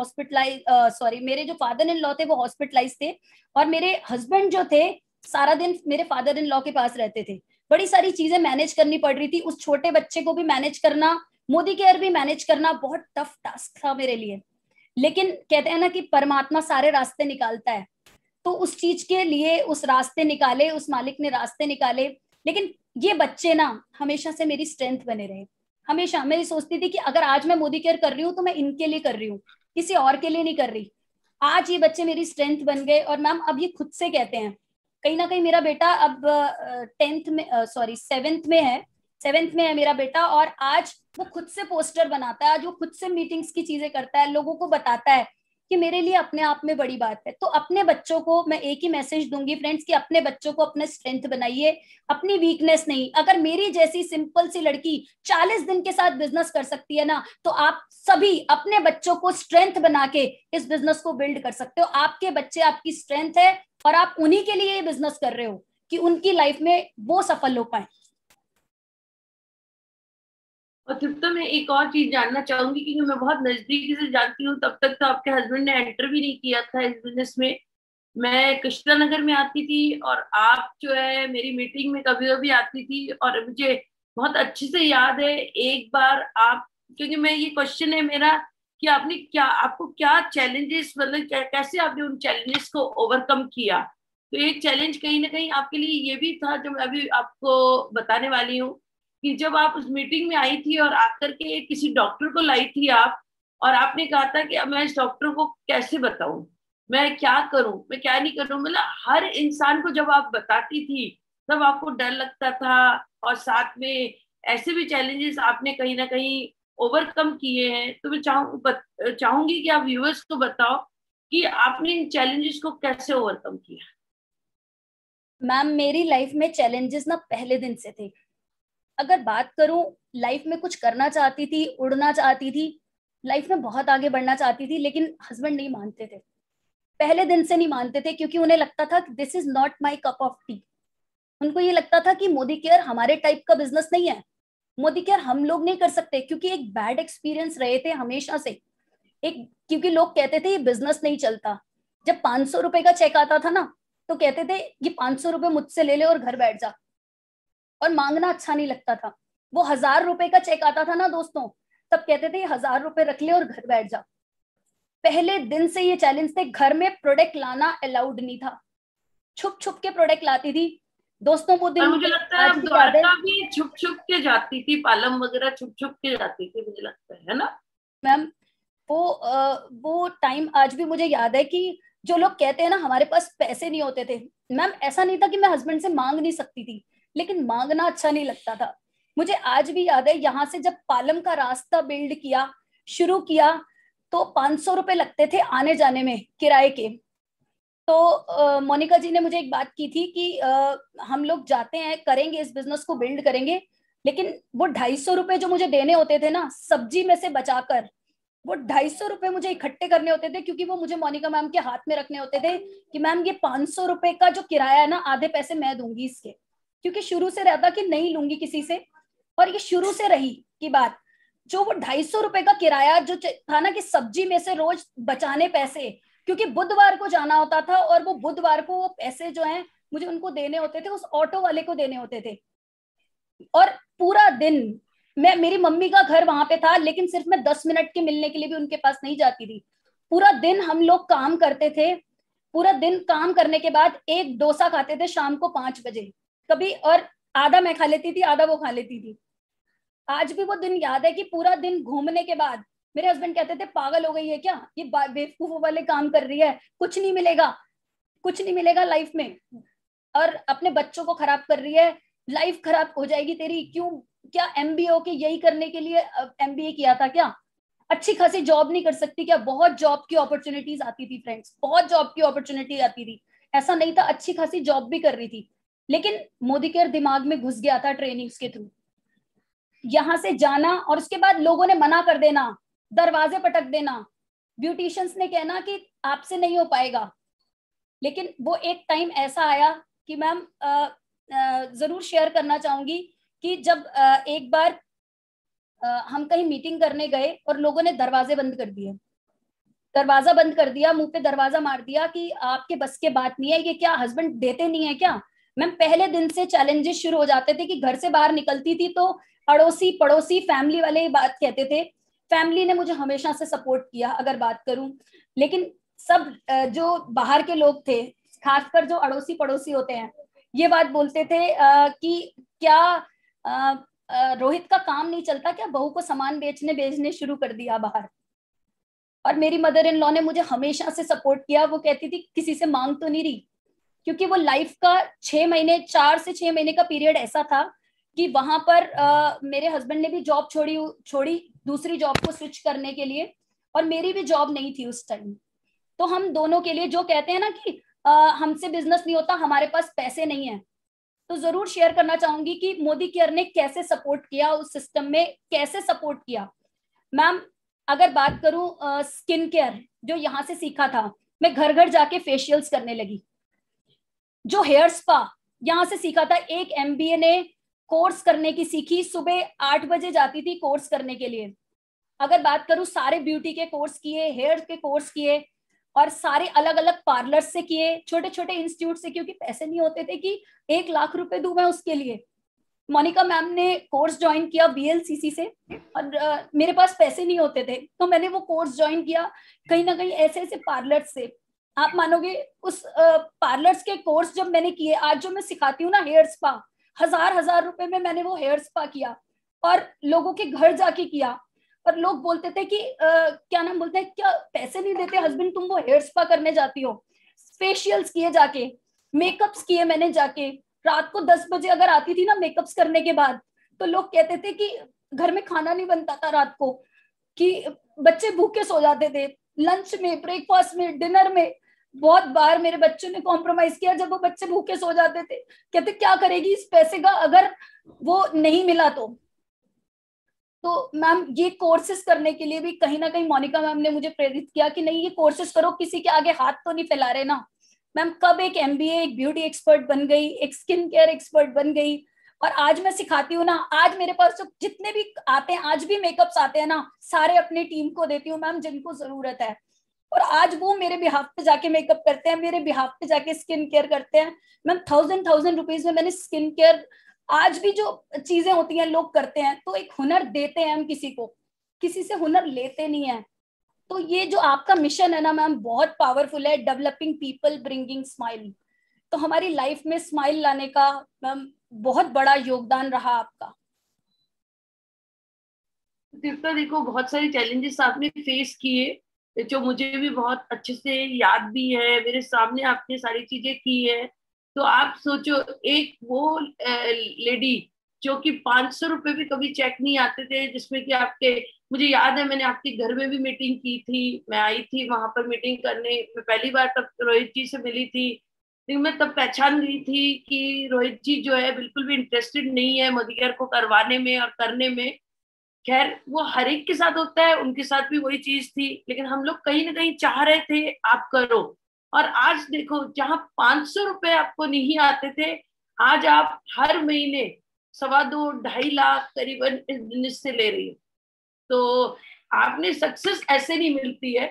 मेरे जो फादर इन लॉ थे वो हॉस्पिटलाइज थे, और मेरे हस्बैंड जो थे सारा दिन मेरे फादर इन लॉ के पास रहते थे। बड़ी सारी चीजें मैनेज करनी पड़ रही थी, उस छोटे बच्चे को भी मैनेज करना, मोदी केयर भी मैनेज करना, बहुत टफ टास्क था मेरे लिए। लेकिन कहते हैं ना कि परमात्मा सारे रास्ते निकालता है, तो उस चीज के लिए उस रास्ते निकाले, उस मालिक ने रास्ते निकाले। लेकिन ये बच्चे ना हमेशा से मेरी स्ट्रेंथ बने रहे। हमेशा मैं ये सोचती थी कि अगर आज मैं मोदी केयर कर रही हूँ तो मैं इनके लिए कर रही हूँ, किसी और के लिए नहीं कर रही। आज ये बच्चे मेरी स्ट्रेंथ बन गए। और मैम अब ये खुद से कहते हैं, कहीं ना कहीं मेरा बेटा अब 7th में है मेरा बेटा, और आज वो खुद से पोस्टर बनाता है, आज वो खुद से मीटिंग्स की चीजें करता है, लोगों को बताता है कि मेरे लिए अपने आप में बड़ी बात है। तो अपने बच्चों को मैं एक ही मैसेज दूंगी फ्रेंड्स कि अपने बच्चों को अपने स्ट्रेंथ बनाइए, अपनी वीकनेस नहीं। अगर मेरी जैसी सिंपल सी लड़की 40 दिन के साथ बिजनेस कर सकती है ना, तो आप सभी अपने बच्चों को स्ट्रेंथ बना के इस बिजनेस को बिल्ड कर सकते हो। आपके बच्चे आपकी स्ट्रेंथ है, और आप उन्हीं के लिए ये बिजनेस कर रहे हो कि उनकी लाइफ में वो सफल हो पाए। और तृप्ता, मैं एक और चीज जानना चाहूंगी, क्योंकि मैं बहुत नजदीकी से जानती हूँ, तब तक तो आपके हस्बैंड ने एंटर भी नहीं किया था इस बिजनेस में। मैं कृष्णा नगर में आती थी और आप जो है मेरी मीटिंग में कभी कभी आती थी, और मुझे बहुत अच्छे से याद है एक बार आप, क्योंकि मैं ये क्वेश्चन है मेरा कि आपको क्या चैलेंजेस, मतलब कैसे आपने उन चैलेंजेस को ओवरकम किया। तो एक चैलेंज कहीं ना कहीं आपके लिए ये भी था जो मैं अभी आपको बताने वाली हूँ, कि जब आप उस मीटिंग में आई थी और आकर के किसी डॉक्टर को लाई थी आप, और आपने कहा था कि अब मैं इस डॉक्टर को कैसे बताऊं, मैं क्या करूं, मैं क्या नहीं करूं। मतलब हर इंसान को जब आप बताती थी तब आपको डर लगता था, और साथ में ऐसे भी चैलेंजेस आपने कहीं ना कहीं ओवरकम किए हैं। तो मैं चाहूंगी कि आप व्यूअर्स को बताओ कि आपने इन चैलेंजेस को कैसे ओवरकम किया। मैम मेरी लाइफ में चैलेंजेस ना पहले दिन से थे। अगर बात करूं, लाइफ में कुछ करना चाहती थी, उड़ना चाहती थी, लाइफ में बहुत आगे बढ़ना चाहती थी, लेकिन हस्बैंड नहीं मानते थे, पहले दिन से नहीं मानते थे, क्योंकि उन्हें लगता था कि this is not my cup of T. उनको ये लगता था कि मोदी केयर हमारे टाइप का बिजनेस नहीं है, मोदी केयर हम लोग नहीं कर सकते, क्योंकि एक बैड एक्सपीरियंस रहे थे हमेशा से। क्योंकि लोग कहते थे ये बिजनेस नहीं चलता। जब 500 रुपए का चेक आता था ना, तो कहते थे ये 500 रुपए मुझसे ले ले और घर बैठ जा, और मांगना अच्छा नहीं लगता था। वो 1000 रुपए का चेक आता था ना दोस्तों, तब कहते थे 1000 रुपए रख ले और घर बैठ जा। पहले दिन से ये चैलेंज थे। घर में प्रोडक्ट लाना अलाउड नहीं था, छुप छुप के प्रोडक्ट लाती थी दोस्तों। वो दिन मुझे लगता है द्वारका भी छुप छुप के जाती थी, पालम वगैरह छुप छुप के जाती थी, मुझे लगता है ना मैम। वो टाइम आज भी मुझे याद है कि जो लोग कहते हैं ना हमारे पास पैसे नहीं होते थे, मैम ऐसा नहीं था कि मैं हस्बैंड से मांग नहीं सकती थी, लेकिन मांगना अच्छा नहीं लगता था। मुझे आज भी याद है, यहाँ से जब पालम का रास्ता बिल्ड किया, शुरू किया, तो 500 रुपए लगते थे आने जाने में किराए के। तो मोनिका जी ने मुझे एक बात की थी कि हम लोग जाते हैं, करेंगे इस बिजनेस को, बिल्ड करेंगे, लेकिन वो 250 रुपए जो मुझे देने होते थे ना सब्जी में से बचाकर, वो 250 रुपए मुझे इकट्ठे करने होते थे, क्योंकि वो मुझे मोनिका मैम के हाथ में रखने होते थे कि मैम ये 500 रुपए का जो किराया है ना, आधे पैसे मैं दूंगी इसके, क्योंकि शुरू से रहता कि नहीं लूंगी किसी से। और ये शुरू से रही की बात, जो वो 250 रुपए का किराया जो था ना, कि सब्जी में से रोज बचाने पैसे, क्योंकि बुधवार को जाना होता था और वो बुधवार को वो पैसे जो हैं मुझे उनको देने होते थे, उस ऑटो वाले को देने होते थे। और पूरा दिन मेरी मम्मी का घर वहां पे था, लेकिन सिर्फ मैं 10 मिनट के मिलने के लिए भी उनके पास नहीं जाती थी। पूरा दिन हम लोग काम करते थे, पूरा दिन काम करने के बाद एक डोसा खाते थे शाम को 5 बजे कभी, और आधा मैं खा लेती थी, आधा वो खा लेती थी। आज भी वो दिन याद है कि पूरा दिन घूमने के बाद मेरे हस्बैंड कहते थे पागल हो गई है क्या, ये बेवकूफों वाले काम कर रही है, कुछ नहीं मिलेगा, कुछ नहीं मिलेगा लाइफ में, और अपने बच्चों को खराब कर रही है, लाइफ खराब हो जाएगी तेरी, क्यों, क्या एमबीए के यही करने के लिए एमबीए किया था क्या, अच्छी खासी जॉब नहीं कर सकती क्या? बहुत जॉब की अपॉर्चुनिटीज आती थी फ्रेंड्स, बहुत जॉब की अपॉर्चुनिटी आती थी, ऐसा नहीं था, अच्छी खासी जॉब भी कर रही थी, लेकिन मोदी केयर दिमाग में घुस गया था ट्रेनिंग्स के थ्रू। यहाँ से जाना और उसके बाद लोगों ने मना कर देना, दरवाजे पटक देना, ब्यूटिशियंस ने कहना कि आपसे नहीं हो पाएगा। लेकिन वो एक टाइम ऐसा आया कि मैम जरूर शेयर करना चाहूंगी कि जब एक बार हम कहीं मीटिंग करने गए और लोगों ने दरवाजे बंद कर दिए, दरवाजा बंद कर दिया, मुंह पे दरवाजा मार दिया कि आपके बस के बात नहीं है, ये क्या हस्बैंड देते नहीं है क्या? मैम पहले दिन से चैलेंजेस शुरू हो जाते थे कि घर से बाहर निकलती थी तो अड़ोसी पड़ोसी फैमिली वाले ये बात कहते थे। फैमिली ने मुझे हमेशा से सपोर्ट किया अगर बात करूं, लेकिन सब जो बाहर के लोग थे, खासकर जो अड़ोसी पड़ोसी होते हैं, ये बात बोलते थे कि क्या रोहित का काम नहीं चलता क्या, बहू को सामान भेजने शुरू कर दिया बाहर। और मेरी मदर इन लॉ ने मुझे हमेशा से सपोर्ट किया, वो कहती थी किसी से मांग तो नहीं रही, क्योंकि वो लाइफ का 4 से 6 महीने का पीरियड ऐसा था कि वहां पर मेरे हस्बैंड ने भी जॉब छोड़ी दूसरी जॉब को स्विच करने के लिए, और मेरी भी जॉब नहीं थी उस टाइम। तो हम दोनों के लिए, जो कहते हैं ना कि हमसे बिजनेस नहीं होता, हमारे पास पैसे नहीं है, तो जरूर शेयर करना चाहूंगी कि मोदी केयर ने कैसे सपोर्ट किया, उस सिस्टम में कैसे सपोर्ट किया। मैम अगर बात करूं स्किन केयर, जो यहाँ से सीखा था, मैं घर घर जाके फेशियल्स करने लगी। जो हेयर स्पा यहाँ से सीखा था, एक MBA ने कोर्स करने की सीखी, सुबह 8 बजे जाती थी कोर्स करने के लिए। अगर बात करूं सारे ब्यूटी के कोर्स किए, हेयर के कोर्स किए, और सारे अलग अलग पार्लर से किए, छोटे छोटे इंस्टीट्यूट से, क्योंकि पैसे नहीं होते थे कि 1 लाख रुपए दूं मैं उसके लिए। मोनिका मैम ने कोर्स ज्वाइन किया BLCC से, और मेरे पास पैसे नहीं होते थे, तो मैंने वो कोर्स ज्वाइन किया कहीं ना कहीं ऐसे ऐसे पार्लर से। आप मानोगे उस पार्लर्स के कोर्स जब मैंने किए, आज जो मैं सिखाती हूँ ना हेयर स्पा, 1000 रुपए में मैंने वो हेयर स्पा किया और लोगों के घर जाके किया। और लोग बोलते थे कि क्या नाम बोलते हैं, क्या पैसे नहीं देते हस्बैंड, तुम वो हेयर स्पा करने जाती हो? फेशियल्स किए जाके, मेकअप्स किए मैंने जाके, रात को 10 बजे अगर आती थी ना मेकअप्स करने के बाद, तो लोग कहते थे कि घर में खाना नहीं बनता था रात को, कि बच्चे भूखे सो जाते थे, लंच में, ब्रेकफास्ट में, डिनर में। बहुत बार मेरे बच्चों ने कॉम्प्रोमाइज किया जब वो बच्चे भूखे सो जाते थे, कहते क्या करेगी इस पैसे का अगर वो नहीं मिला तो मैम ये कोर्सेज करने के लिए भी कहीं ना कहीं मोनिका मैम ने मुझे प्रेरित किया कि नहीं ये कोर्सेज करो, किसी के आगे हाथ तो नहीं फैला रहे ना। मैम कब एक MBA, एक ब्यूटी एक्सपर्ट बन गई, एक स्किन केयर एक्सपर्ट बन गई, और आज मैं सिखाती हूँ ना। आज मेरे पास जो जितने भी आते हैं, आज भी मेकअप्स आते हैं ना, सारे अपनी टीम को देती हूँ मैम जिनको जरूरत है, और आज वो मेरे बिहाफ पे जाके मेकअप करते हैं, मेरे बिहाफ पे जाके स्किन केयर करते हैं। मैम 1000 रुपीज में मैंने स्किन केयर, आज भी जो चीजें होती हैं लोग करते हैं, तो एक हुनर देते हैं हम किसी को, किसी से हुनर लेते नहीं है। तो ये जो आपका मिशन है ना मैम, बहुत पावरफुल है, डेवलपिंग पीपल ब्रिंगिंग स्माइल। तो हमारी लाइफ में स्माइल लाने का मैम बहुत बड़ा योगदान रहा आपका। दीपिका देखो, बहुत सारी चैलेंजेस आपने फेस किए, जो मुझे भी बहुत अच्छे से याद भी है, मेरे सामने आपने सारी चीजें की है। तो आप सोचो, एक वो लेडी जो कि 500 रुपए भी कभी चेक नहीं आते थे, जिसमें कि आपके, मुझे याद है मैंने आपके घर में भी मीटिंग की थी, मैं आई थी वहां पर मीटिंग करने, मैं पहली बार तब रोहित जी से मिली थी, लेकिन मैं तब पहचान गई थी कि रोहित जी जो है बिल्कुल भी इंटरेस्टेड नहीं है मोदी केयर को करवाने में और करने में। खैर वो हर एक के साथ होता है, उनके साथ भी वही चीज थी, लेकिन हम लोग कहीं ना कहीं चाह रहे थे आप करो। और आज देखो, जहां 500 रुपए आपको नहीं आते थे, आज आप हर महीने 2.5-2.5 लाख करीबन इस बिजनेस से ले रही हो। तो आपने सक्सेस ऐसे नहीं मिलती है,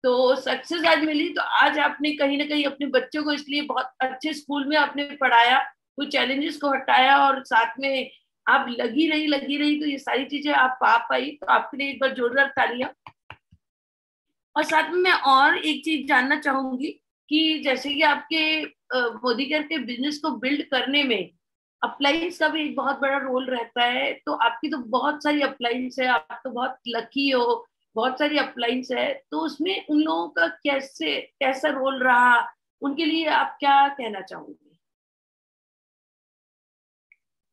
तो सक्सेस आज मिली तो आज आपने कहीं ना कहीं अपने बच्चों को इसलिए बहुत अच्छे स्कूल में आपने पढ़ाया, कुछ चैलेंजेस को हटाया, और साथ में आप लगी रही तो ये सारी चीजें आप पा पाई। तो आपके लिए एक बार जोरदार तालियां। और साथ में मैं और एक चीज जानना चाहूंगी कि जैसे कि आपके मोदी केयर के बिजनेस को बिल्ड करने में अप्लायंस का भी एक बहुत बड़ा रोल रहता है। तो आपकी तो बहुत सारी अप्लायंस है, आप तो बहुत लकी हो, बहुत सारी अप्लायंस है, तो उसमें उन लोगों का कैसा रोल रहा, उनके लिए आप क्या कहना चाहोगे?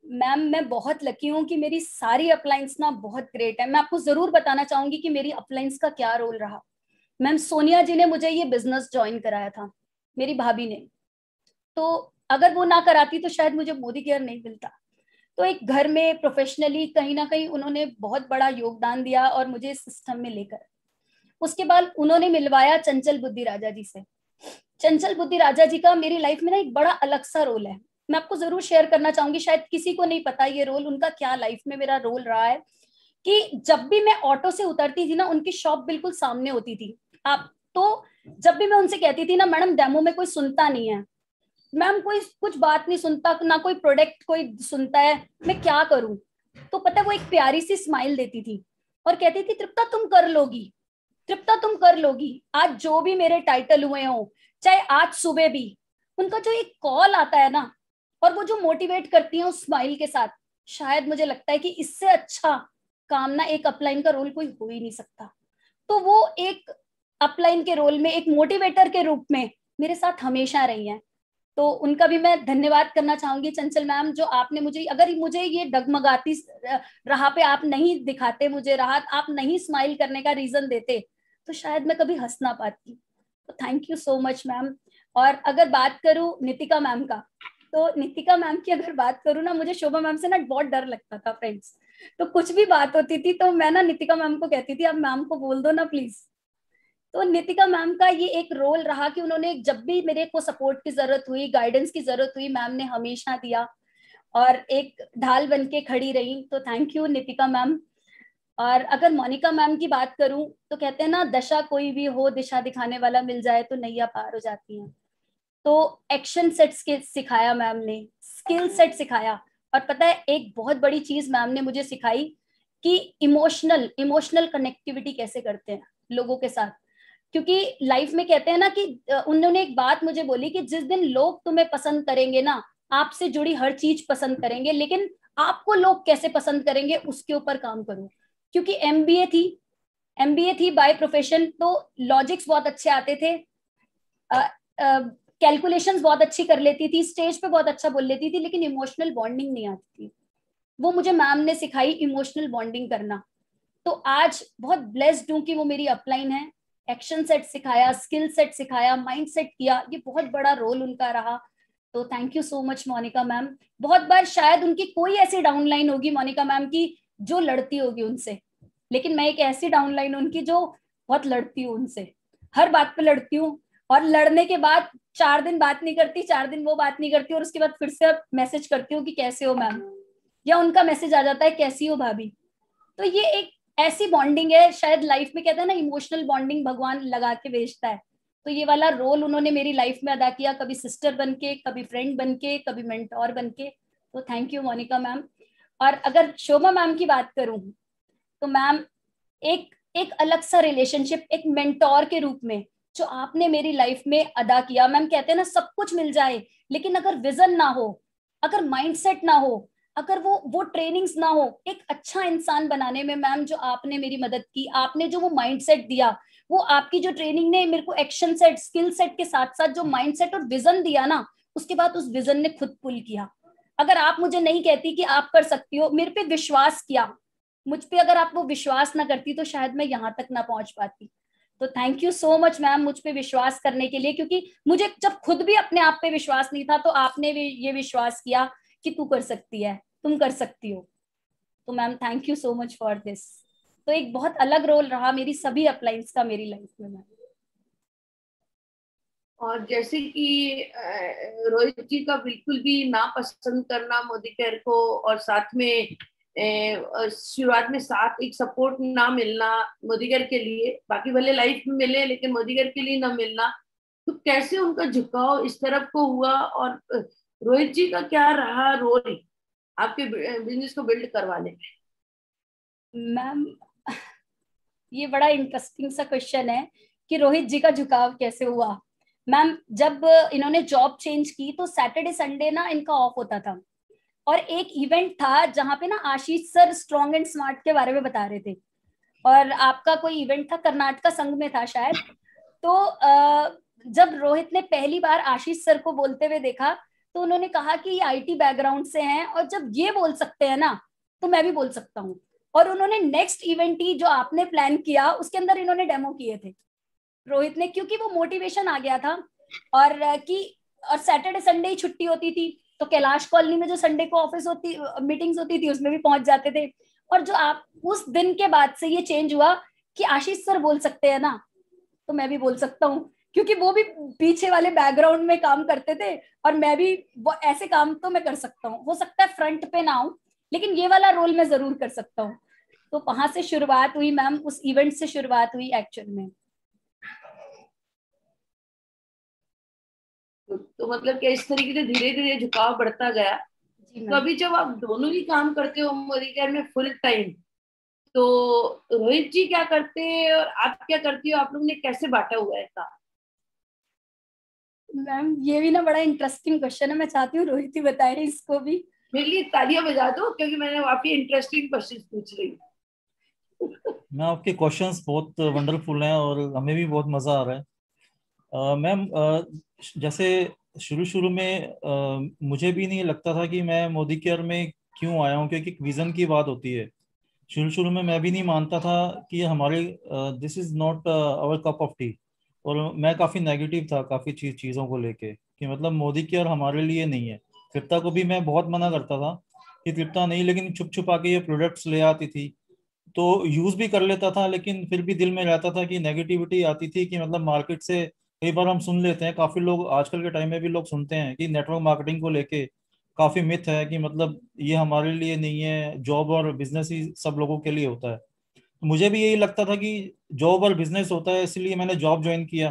मैम मैं बहुत लकी हूँ कि मेरी सारी अप्लायंस ना बहुत ग्रेट है। मैं आपको जरूर बताना चाहूंगी कि मेरी अप्लायंस का क्या रोल रहा। मैम सोनिया जी ने मुझे ये बिजनेस ज्वाइन कराया था, मेरी भाभी ने। तो अगर वो ना कराती तो शायद मुझे मोदी केयर नहीं मिलता। तो एक घर में प्रोफेशनली कहीं ना कहीं उन्होंने बहुत बड़ा योगदान दिया और मुझे इस सिस्टम में लेकर। उसके बाद उन्होंने मिलवाया चंचल बुद्धि राजा जी से। चंचल बुद्धि राजा जी का मेरी लाइफ में ना एक बड़ा अलग सा रोल है, मैं आपको जरूर शेयर करना चाहूंगी। शायद किसी को नहीं पता ये रोल उनका क्या लाइफ में मेरा रोल रहा है। कि जब भी मैं ऑटो से उतरती थी ना, उनकी शॉप बिल्कुल सामने होती थी। आप तो जब भी मैं उनसे कहती थी ना, मैडम डेमो में कोई सुनता नहीं है, मैम कोई कुछ बात नहीं सुनता, ना कोई प्रोडक्ट कोई सुनता है, मैं क्या करूं? तो पता है वो एक प्यारी सी स्माइल देती थी और कहती थी तृप्ता तुम कर लोगी, तृप्ता तुम कर लोगी। आज जो भी मेरे टाइटल हुए हो, चाहे आज सुबह भी, उनका जो एक कॉल आता है ना और वो जो मोटिवेट करती है उस स्माइल के साथ, शायद मुझे लगता है कि इससे अच्छा काम ना एक अपलाइन का रोल कोई हो ही नहीं सकता। तो वो एक अपलाइन के रोल में एक मोटिवेटर के रूप में मेरे साथ हमेशा रही हैं। तो उनका भी मैं धन्यवाद करना चाहूंगी चंचल मैम, जो आपने मुझे, अगर मुझे ये डगमगाती राह पे आप नहीं दिखाते, मुझे राहत आप नहीं स्माइल करने का रीजन देते, तो शायद मैं कभी हंस ना पाती। तो thank you so much ma'am. और अगर बात करूं नितिका मैम का, तो नितिका मैम की अगर बात करूं ना, मुझे शोभा मैम से ना बहुत डर लगता था फ्रेंड्स। तो कुछ भी बात होती थी तो मैं ना नितिका मैम को कहती थी, अब मैम को बोल दो ना प्लीज। तो नितिका मैम का ये एक रोल रहा कि उन्होंने जब भी मेरे को सपोर्ट की जरूरत हुई, गाइडेंस की जरूरत हुई, मैम ने हमेशा दिया और एक ढाल बन के खड़ी रही। तो थैंक यू नितिका मैम। और अगर मोनिका मैम की बात करूं तो कहते हैं ना, दशा कोई भी हो, दिशा दिखाने वाला मिल जाए तो नैया पार हो जाती है। तो एक्शन सेट्स के सिखाया मैम ने, स्किल सेट सिखाया। और पता है एक बहुत बड़ी चीज मैम ने मुझे सिखाई कि इमोशनल कनेक्टिविटी कैसे करते हैं लोगों के साथ। क्योंकि लाइफ में कहते हैं ना कि उन्होंने एक बात मुझे बोली कि जिस दिन लोग तुम्हें पसंद करेंगे ना, आपसे जुड़ी हर चीज पसंद करेंगे, लेकिन आपको लोग कैसे पसंद करेंगे उसके ऊपर काम करो। क्योंकि एमबीए थी बाय प्रोफेशन, तो लॉजिक्स बहुत अच्छे आते थे, कैलकुलेशंस बहुत अच्छी कर लेती थी, स्टेज पे बहुत अच्छा बोल लेती थी, लेकिन इमोशनल बॉन्डिंग नहीं आती थी। वो मुझे मैम ने सिखाई इमोशनल बॉन्डिंग करना। तो आज बहुत ब्लेस्ड हूँ कि वो मेरी अपलाइन है। एक्शन सेट सिखाया, स्किल सेट सिखाया, माइंड सेट किया, ये बहुत बड़ा रोल उनका रहा। तो thank you so much Monika ma'am. बहुत बार शायद उनकी कोई ऐसी डाउनलाइन होगी मोनिका मैम की जो लड़ती होगी उनसे, लेकिन मैं एक ऐसी डाउनलाइन उनकी जो बहुत लड़ती हूँ उनसे, हर बात पे लड़ती हूँ। और लड़ने के बाद 4 दिन बात नहीं करती, 4 दिन वो बात नहीं करती, और उसके बाद फिर से मैसेज करती हूँ कि कैसे हो मैम, या उनका मैसेज आ जाता है कैसी हो भाभी। तो ये एक ऐसी बॉन्डिंग है, शायद लाइफ में कहते हैं ना इमोशनल बॉन्डिंग भगवान लगा के भेजता है। तो ये वाला रोल उन्होंने मेरी लाइफ में अदा किया, कभी सिस्टर बन के, कभी फ्रेंड बन के, कभी मेंटोर बन के। तो थैंक यू मोनिका मैम। और अगर शोभा मैम की बात करूं तो मैम एक अलग सा रिलेशनशिप एक मेंटोर के रूप में जो आपने मेरी लाइफ में अदा किया। मैम कहते हैं ना सब कुछ मिल जाए, लेकिन अगर विजन ना हो, अगर माइंडसेट ना हो, अगर वो ट्रेनिंग्स ना हो एक अच्छा इंसान बनाने में, मैम जो आपने मेरी मदद की, आपने जो वो माइंडसेट दिया, वो आपकी जो ट्रेनिंग ने मेरे को एक्शन सेट, स्किल सेट के साथ साथ जो माइंडसेट और विजन दिया ना, उसके बाद उस विजन ने खुद पुल किया। अगर आप मुझे नहीं कहती कि आप कर सकती हो, मेरे पे विश्वास किया, मुझ पे अगर आप वो विश्वास ना करती तो शायद मैं यहाँ तक ना पहुंच पाती। तो thank you so much ma'am मुझ पे विश्वास करने के लिए, क्योंकि मुझे जब खुद भी अपने आप पे विश्वास नहीं था तो आपने भी ये विश्वास किया कि तू कर सकती है, तुम कर सकती हो। तो ma'am thank you so much for this. तो एक बहुत अलग रोल रहा मेरी सभी अपलाइंस का मेरी लाइफ में मैम। और जैसे कि रोहित जी का बिल्कुल भी ना पसंद करना मोदी केयर को, और साथ में शुरुआत में साथ एक सपोर्ट ना मिलना मोदी केयर के लिए, बाकी भले लाइफ में मिले लेकिन मोदी केयर के लिए ना मिलना, तो कैसे उनका झुकाव इस तरफ को हुआ, और रोहित जी का क्या रहा रोल आपके बिजनेस को बिल्ड करवाने में? मैम ये बड़ा इंटरेस्टिंग सा क्वेश्चन है कि रोहित जी का झुकाव कैसे हुआ। मैम जब इन्होंने जॉब चेंज की तो सैटरडे संडे ना इनका ऑफ होता था, और एक इवेंट था जहाँ पे ना आशीष सर स्ट्रॉन्ग एंड स्मार्ट के बारे में बता रहे थे, और आपका कोई इवेंट था कर्नाटका संघ में था शायद। तो जब रोहित ने पहली बार आशीष सर को बोलते हुए देखा तो उन्होंने कहा कि ये आईटी बैकग्राउंड से हैं, और जब ये बोल सकते हैं ना तो मैं भी बोल सकता हूँ। और उन्होंने नेक्स्ट इवेंट ही जो आपने प्लान किया उसके अंदर इन्होंने डेमो किए थे रोहित ने, क्योंकि वो मोटिवेशन आ गया था। और सैटरडे संडे ही छुट्टी होती थी, तो कैलाश कॉलोनी में जो संडे को ऑफिस होती मीटिंग्स होती थी उसमें भी पहुंच जाते थे। और जो आप उस दिन के बाद से ये चेंज हुआ कि आशीष सर बोल सकते हैं ना तो मैं भी बोल सकता हूँ, क्योंकि वो भी पीछे वाले बैकग्राउंड में काम करते थे, और मैं भी वो ऐसे काम तो मैं कर सकता हूँ। हो सकता है फ्रंट पे ना हूँ लेकिन ये वाला रोल मैं जरूर कर सकता हूँ। तो वहां से शुरुआत हुई मैम, उस इवेंट से शुरुआत हुई एक्चुअल में। तो मतलब कि इस तरीके से धीरे धीरे झुकाव बढ़ता गया। तो अभी जब आप दोनों ही काम करते हो मोदी केयर में फुल टाइम, तो रोहित जी क्या करते हैं और आप क्या करती हो, आप लोग ने कैसे बांटा हुआ है काम? मैम ये भी ना बड़ा इंटरेस्टिंग क्वेश्चन है, मैं चाहती हूँ रोहित ही बताए इसको भी। मेरे लिए तालियां बजा दो क्योंकि मैंने काफी इंटरेस्टिंग क्वेश्चन पूछ रही हूँ। मैम आपके क्वेश्चंस बहुत वंडरफुल हैं और हमें भी बहुत मज़ा आ रहा है। मैम जैसे शुरू शुरू में मुझे भी नहीं लगता था कि मैं मोदी केयर में क्यों आया हूँ, क्योंकि विज़न की बात होती है। शुरू शुरू में मैं भी नहीं मानता था कि हमारे this is not our cup of tea, और मैं काफ़ी नेगेटिव था काफ़ी चीज़ों को लेके, कि मतलब मोदी केयर हमारे लिए नहीं है। तृप्ता को भी मैं बहुत मना करता था कि तृप्ता नहीं, लेकिन छुप छुपा के ये प्रोडक्ट्स ले आती थी तो यूज भी कर लेता था, लेकिन फिर भी दिल में रहता था कि नेगेटिविटी आती थी कि मतलब मार्केट से कई बार हम सुन लेते हैं, काफी लोग आजकल के टाइम में भी लोग सुनते हैं कि नेटवर्क मार्केटिंग को लेके काफी मिथ है कि मतलब ये हमारे लिए नहीं है, जॉब और बिजनेस ही सब लोगों के लिए होता है। तो मुझे भी यही लगता था कि जॉब और बिजनेस होता है, इसलिए मैंने जॉब ज्वाइन किया।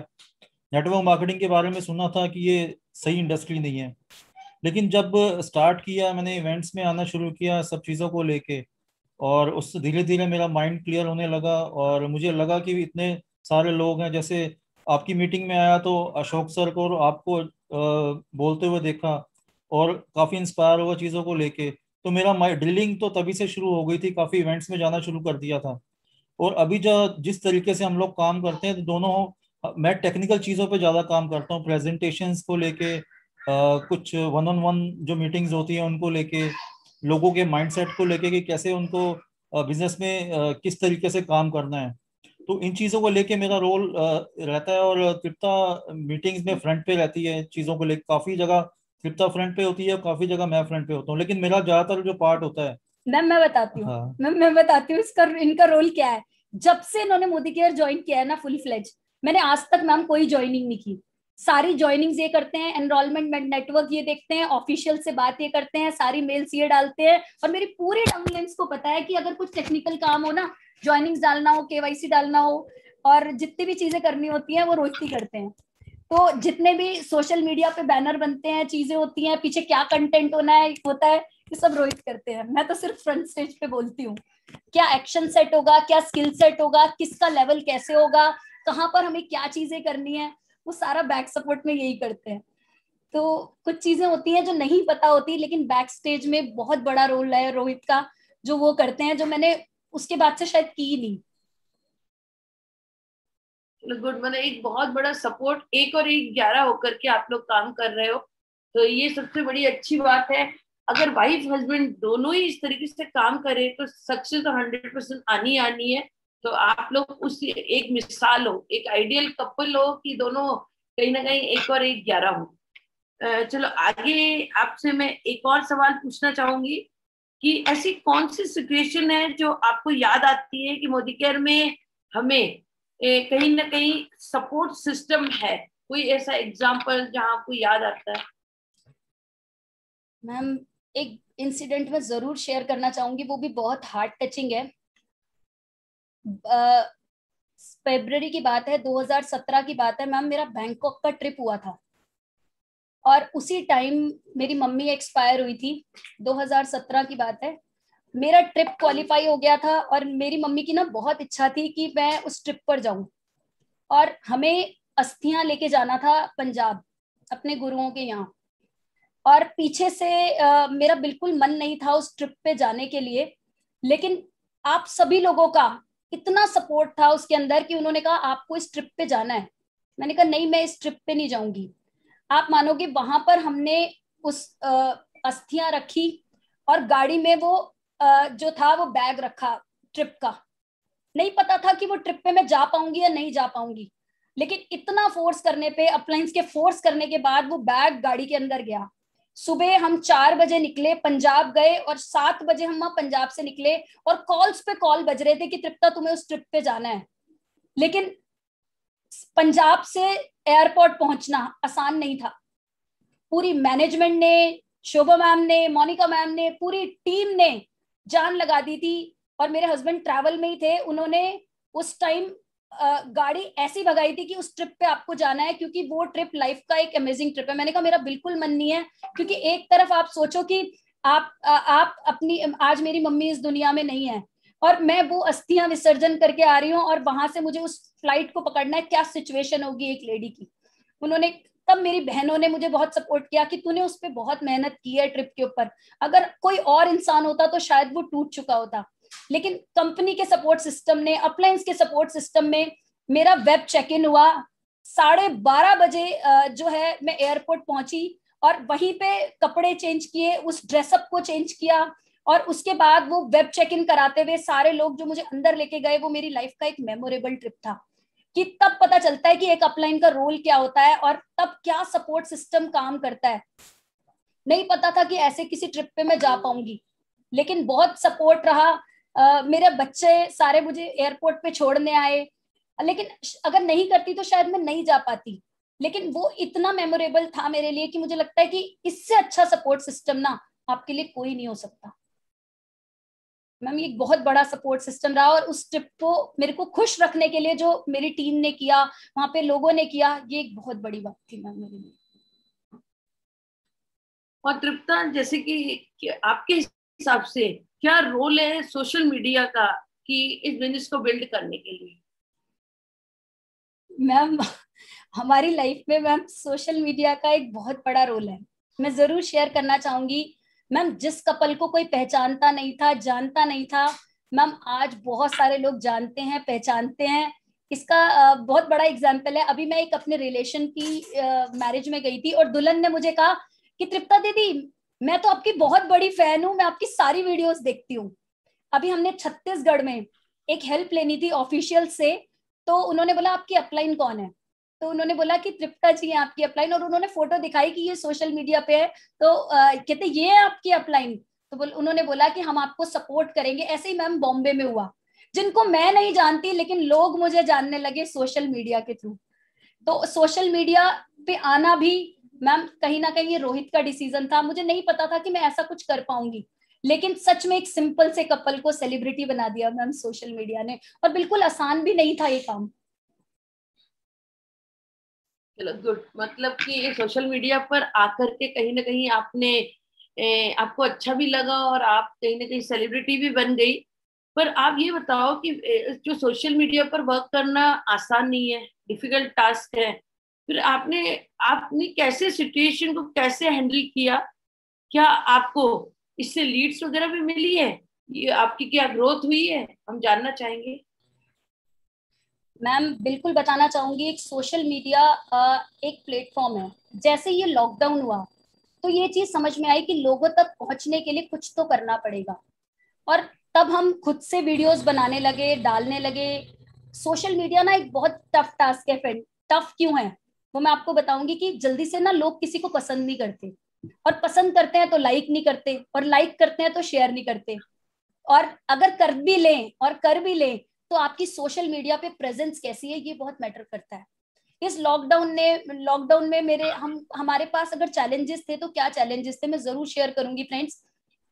नेटवर्क मार्केटिंग के बारे में सुना था कि ये सही इंडस्ट्री नहीं है, लेकिन जब स्टार्ट किया मैंने इवेंट्स में आना शुरू किया सब चीज़ों को लेके, और उससे धीरे धीरे मेरा माइंड क्लियर होने लगा, और मुझे लगा कि इतने सारे लोग हैं। जैसे आपकी मीटिंग में आया तो अशोक सर को और आपको बोलते हुए देखा और काफ़ी इंस्पायर हुआ चीज़ों को लेके, तो मेरा ड्रिलिंग तो तभी से शुरू हो गई थी, काफ़ी इवेंट्स में जाना शुरू कर दिया था। और अभी जो जिस तरीके से हम लोग काम करते हैं तो दोनों, मैं टेक्निकल चीज़ों पे ज़्यादा काम करता हूँ, प्रेजेंटेशंस को लेके, कुछ वन ऑन वन जो मीटिंग्स होती हैं उनको लेके, लोगों के माइंडसेट को लेके कि कैसे उनको बिजनेस में किस तरीके से काम करना है। तो इन चीज़ों को लेके मेरा रोल रहता है। और तृप्ता मीटिंग्स में फ्रंट पे रहती है चीज़ों को लेके, काफ़ी जगह तृप्ता फ्रंट पे होती है, काफ़ी जगह मैं फ्रंट पे होता हूँ, लेकिन मेरा ज़्यादातर जो पार्ट होता है। मैम मैं बताती हूँ, हाँ। मैं बताती हूँ इसका इनका रोल क्या है। जब से इन्होंने मोदी केयर ज्वाइन किया है ना फुल फ्लेज, मैंने आज तक मैम कोई ज्वाइनिंग नहीं की। सारी ज्वाइनिंग्स ये करते हैं, एनरोलमेंट नेटवर्क ये देखते हैं, ऑफिशियल से बात ये करते हैं, सारी मेल्स ये डालते हैं, और मेरी पूरी डाउनलाइंस को पता है कि अगर कुछ टेक्निकल काम हो ना, ज्वाइनिंग्स डालना हो, केवाईसी डालना हो, और जितनी भी चीजें करनी होती हैं वो रोहित ही करते हैं। तो जितने भी सोशल मीडिया पे बैनर बनते हैं, चीजें होती हैं, पीछे क्या कंटेंट होता है ये सब रोहित करते हैं। मैं तो सिर्फ फ्रंट स्टेज पे बोलती हूँ क्या एक्शन सेट होगा, क्या स्किल सेट होगा, किसका लेवल कैसे होगा, कहाँ पर हमें क्या चीजें करनी है, वो सारा बैक सपोर्ट में यही करते हैं। तो कुछ चीजें होती हैं जो नहीं पता होती, लेकिन बैक स्टेज में बहुत बड़ा रोल है रोहित का, जो वो करते हैं, जो मैंने उसके बाद से शायद की ही नहीं। गुड, मतलब एक बहुत बड़ा सपोर्ट, एक और एक 11 होकर के आप लोग काम कर रहे हो, तो ये सबसे बड़ी अच्छी बात है। अगर वाइफ हस्बैंड दोनों ही इस तरीके से काम करे तो सक्सेस तो 100% आनी आनी है। तो आप लोग उस एक मिसाल हो, एक आइडियल कपल हो कि दोनों कहीं ना कहीं एक और एक 11 हो। चलो आगे आपसे मैं एक और सवाल पूछना चाहूंगी कि ऐसी कौन सी सिचुएशन है जो आपको याद आती है कि मोदी केयर में हमें कहीं ना कहीं सपोर्ट सिस्टम है, कोई ऐसा एग्जांपल जहां आपको याद आता है? मैम एक इंसिडेंट में जरूर शेयर करना चाहूंगी, वो भी बहुत हार्ट टचिंग है। फरवरी की बात है, 2017 की बात है मैम, मेरा बैंकॉक का ट्रिप हुआ था और उसी टाइम मेरी मम्मी एक्सपायर हुई थी। 2017 की बात है, मेरा ट्रिप क्वालिफाई हो गया था और मेरी मम्मी की ना बहुत इच्छा थी कि मैं उस ट्रिप पर जाऊं, और हमें अस्थियां लेके जाना था पंजाब अपने गुरुओं के यहाँ। और पीछे से मेरा बिल्कुल मन नहीं था उस ट्रिप पे जाने के लिए, लेकिन आप सभी लोगों का इतना सपोर्ट था उसके अंदर कि उन्होंने कहा आपको इस ट्रिप पे जाना है। मैंने कहा नहीं, मैं इस ट्रिप पे नहीं जाऊंगी। आप मानोगे वहां पर हमने उस अस्थियां रखी और गाड़ी में वो जो था वो बैग रखा ट्रिप का। नहीं पता था कि वो ट्रिप पे मैं जा पाऊंगी या नहीं जा पाऊंगी, लेकिन इतना फोर्स करने पे, अपलाइंस के फोर्स करने के बाद वो बैग गाड़ी के अंदर गया। सुबह हम 4 बजे निकले, पंजाब गए और 7 बजे हम वहां पंजाब से निकले और कॉल्स पे कॉल बज रहे थे कि तृप्ता तुम्हें उस ट्रिप पे जाना है। लेकिन पंजाब से एयरपोर्ट पहुंचना आसान नहीं था। पूरी मैनेजमेंट ने, शोभा मैम ने, मोनिका मैम ने, पूरी टीम ने जान लगा दी थी और मेरे हस्बैंड ट्रैवल में ही थे। उन्होंने उस टाइम गाड़ी ऐसी भगाई थी कि उस ट्रिप पे आपको जाना है, क्योंकि वो ट्रिप लाइफ का एक अमेजिंग ट्रिप है। मैंने कहा मेरा बिल्कुल मन नहीं है, क्योंकि एक तरफ आप सोचो कि आप अपनी, आज मेरी मम्मी इस दुनिया में नहीं है और मैं वो अस्थियां विसर्जन करके आ रही हूँ और वहां से मुझे उस फ्लाइट को पकड़ना है, क्या सिचुएशन होगी एक लेडी की। उन्होंने, तब मेरी बहनों ने मुझे बहुत सपोर्ट किया कि तूने उस पर बहुत मेहनत की है ट्रिप के ऊपर, अगर कोई और इंसान होता तो शायद वो टूट चुका होता। लेकिन कंपनी के सपोर्ट सिस्टम ने, अपलायंस के सपोर्ट सिस्टम में मेरा वेब चेक इन हुआ। 12:30 बजे जो है मैं एयरपोर्ट पहुंची और वहीं पे कपड़े चेंज किए, उस ड्रेसअप को चेंज किया और उसके बाद वो वेब चेक इन कराते हुए सारे लोग जो मुझे अंदर लेके गए, वो मेरी लाइफ का एक मेमोरेबल ट्रिप था। कि तब पता चलता है कि एक अपलाइन का रोल क्या होता है और तब क्या सपोर्ट सिस्टम काम करता है। नहीं पता था कि ऐसे किसी ट्रिप पे मैं जा पाऊंगी, लेकिन बहुत सपोर्ट रहा। मेरे बच्चे सारे मुझे एयरपोर्ट पे छोड़ने आए, लेकिन अगर नहीं करती तो शायद मैं नहीं जा पाती। लेकिन वो इतना मेमोरेबल था मेरे लिए कि मुझे लगता है कि इससे अच्छा सपोर्ट सिस्टम ना आपके लिए कोई नहीं हो सकता। मैम ये एक बहुत बड़ा सपोर्ट सिस्टम रहा और उस ट्रिप को मेरे को खुश रखने के लिए जो मेरी टीम ने किया, वहां पे लोगों ने किया, ये एक बहुत बड़ी बात थी मैम मेरे लिए। और तृप्ता, जैसे कि आपके हिसाब से क्या रोल है सोशल मीडिया का कि इस बिजनेस को बिल्ड करने के लिए? मैम हमारी लाइफ में मैम सोशल मीडिया का एक बहुत बड़ा रोल है। मैं जरूर शेयर करना चाहूंगी मैम, जिस कपल को कोई पहचानता नहीं था, जानता नहीं था, मैम आज बहुत सारे लोग जानते हैं, पहचानते हैं। इसका बहुत बड़ा एग्जाम्पल है, अभी मैं एक अपने रिलेशन की मैरिज में गई थी और दुल्हन ने मुझे कहा कि तृप्ता दीदी मैं तो आपकी बहुत बड़ी फैन हूँ, मैं आपकी सारी वीडियोस देखती हूँ। अभी हमने छत्तीसगढ़ में एक हेल्प लेनी थी ऑफिशियल से, तो उन्होंने बोला आपकी अपलाइन कौन है, तो उन्होंने बोला कि तृप्ता जी है आपकी अपलाइन, और उन्होंने फोटो दिखाई कि ये सोशल मीडिया पे है, तो कहते ये है आपकी अपलाइन। तो उन्होंने बोला कि हम आपको सपोर्ट करेंगे। ऐसे ही मैम बॉम्बे में हुआ, जिनको मैं नहीं जानती लेकिन लोग मुझे जानने लगे सोशल मीडिया के थ्रू। तो सोशल मीडिया पे आना भी मैम कहीं ना कहीं ये रोहित का डिसीजन था। मुझे नहीं पता था कि मैं ऐसा कुछ कर पाऊंगी, लेकिन सच में एक सिंपल से कपल को सेलिब्रिटी बना दिया मैम सोशल मीडिया ने, और बिल्कुल आसान भी नहीं था ये काम। चलो गुड, मतलब कि सोशल मीडिया पर आकर के कहीं ना कहीं आपको अच्छा भी लगा और आप कहीं ना कहीं सेलिब्रिटी भी बन गई। पर आप ये बताओ कि जो सोशल मीडिया पर वर्क करना आसान नहीं है, डिफिकल्ट टास्क है, फिर आपने कैसे सिचुएशन को कैसे हैंडल किया? क्या आपको इससे लीड्स वगैरह भी मिली है? ये आपकी क्या ग्रोथ हुई है, हम जानना चाहेंगे। मैम बिल्कुल बताना चाहूंगी, एक सोशल मीडिया एक प्लेटफॉर्म है। जैसे ये लॉकडाउन हुआ तो ये चीज समझ में आई कि लोगों तक पहुंचने के लिए कुछ तो करना पड़ेगा, और तब हम खुद से वीडियोस बनाने लगे, डालने लगे। सोशल मीडिया ना एक बहुत टफ टास्क है फ्रेंड। टफ क्यों है वो मैं आपको बताऊंगी कि जल्दी से ना लोग किसी को पसंद नहीं करते, और पसंद करते हैं तो लाइक नहीं करते, और लाइक करते हैं तो शेयर नहीं करते, और अगर कर भी लें तो आपकी सोशल मीडिया पे प्रेजेंस कैसी है ये बहुत मैटर करता है। इस लॉकडाउन में हमारे पास अगर चैलेंजेस थे तो क्या चैलेंजेस थे मैं जरूर शेयर करूंगी फ्रेंड्स।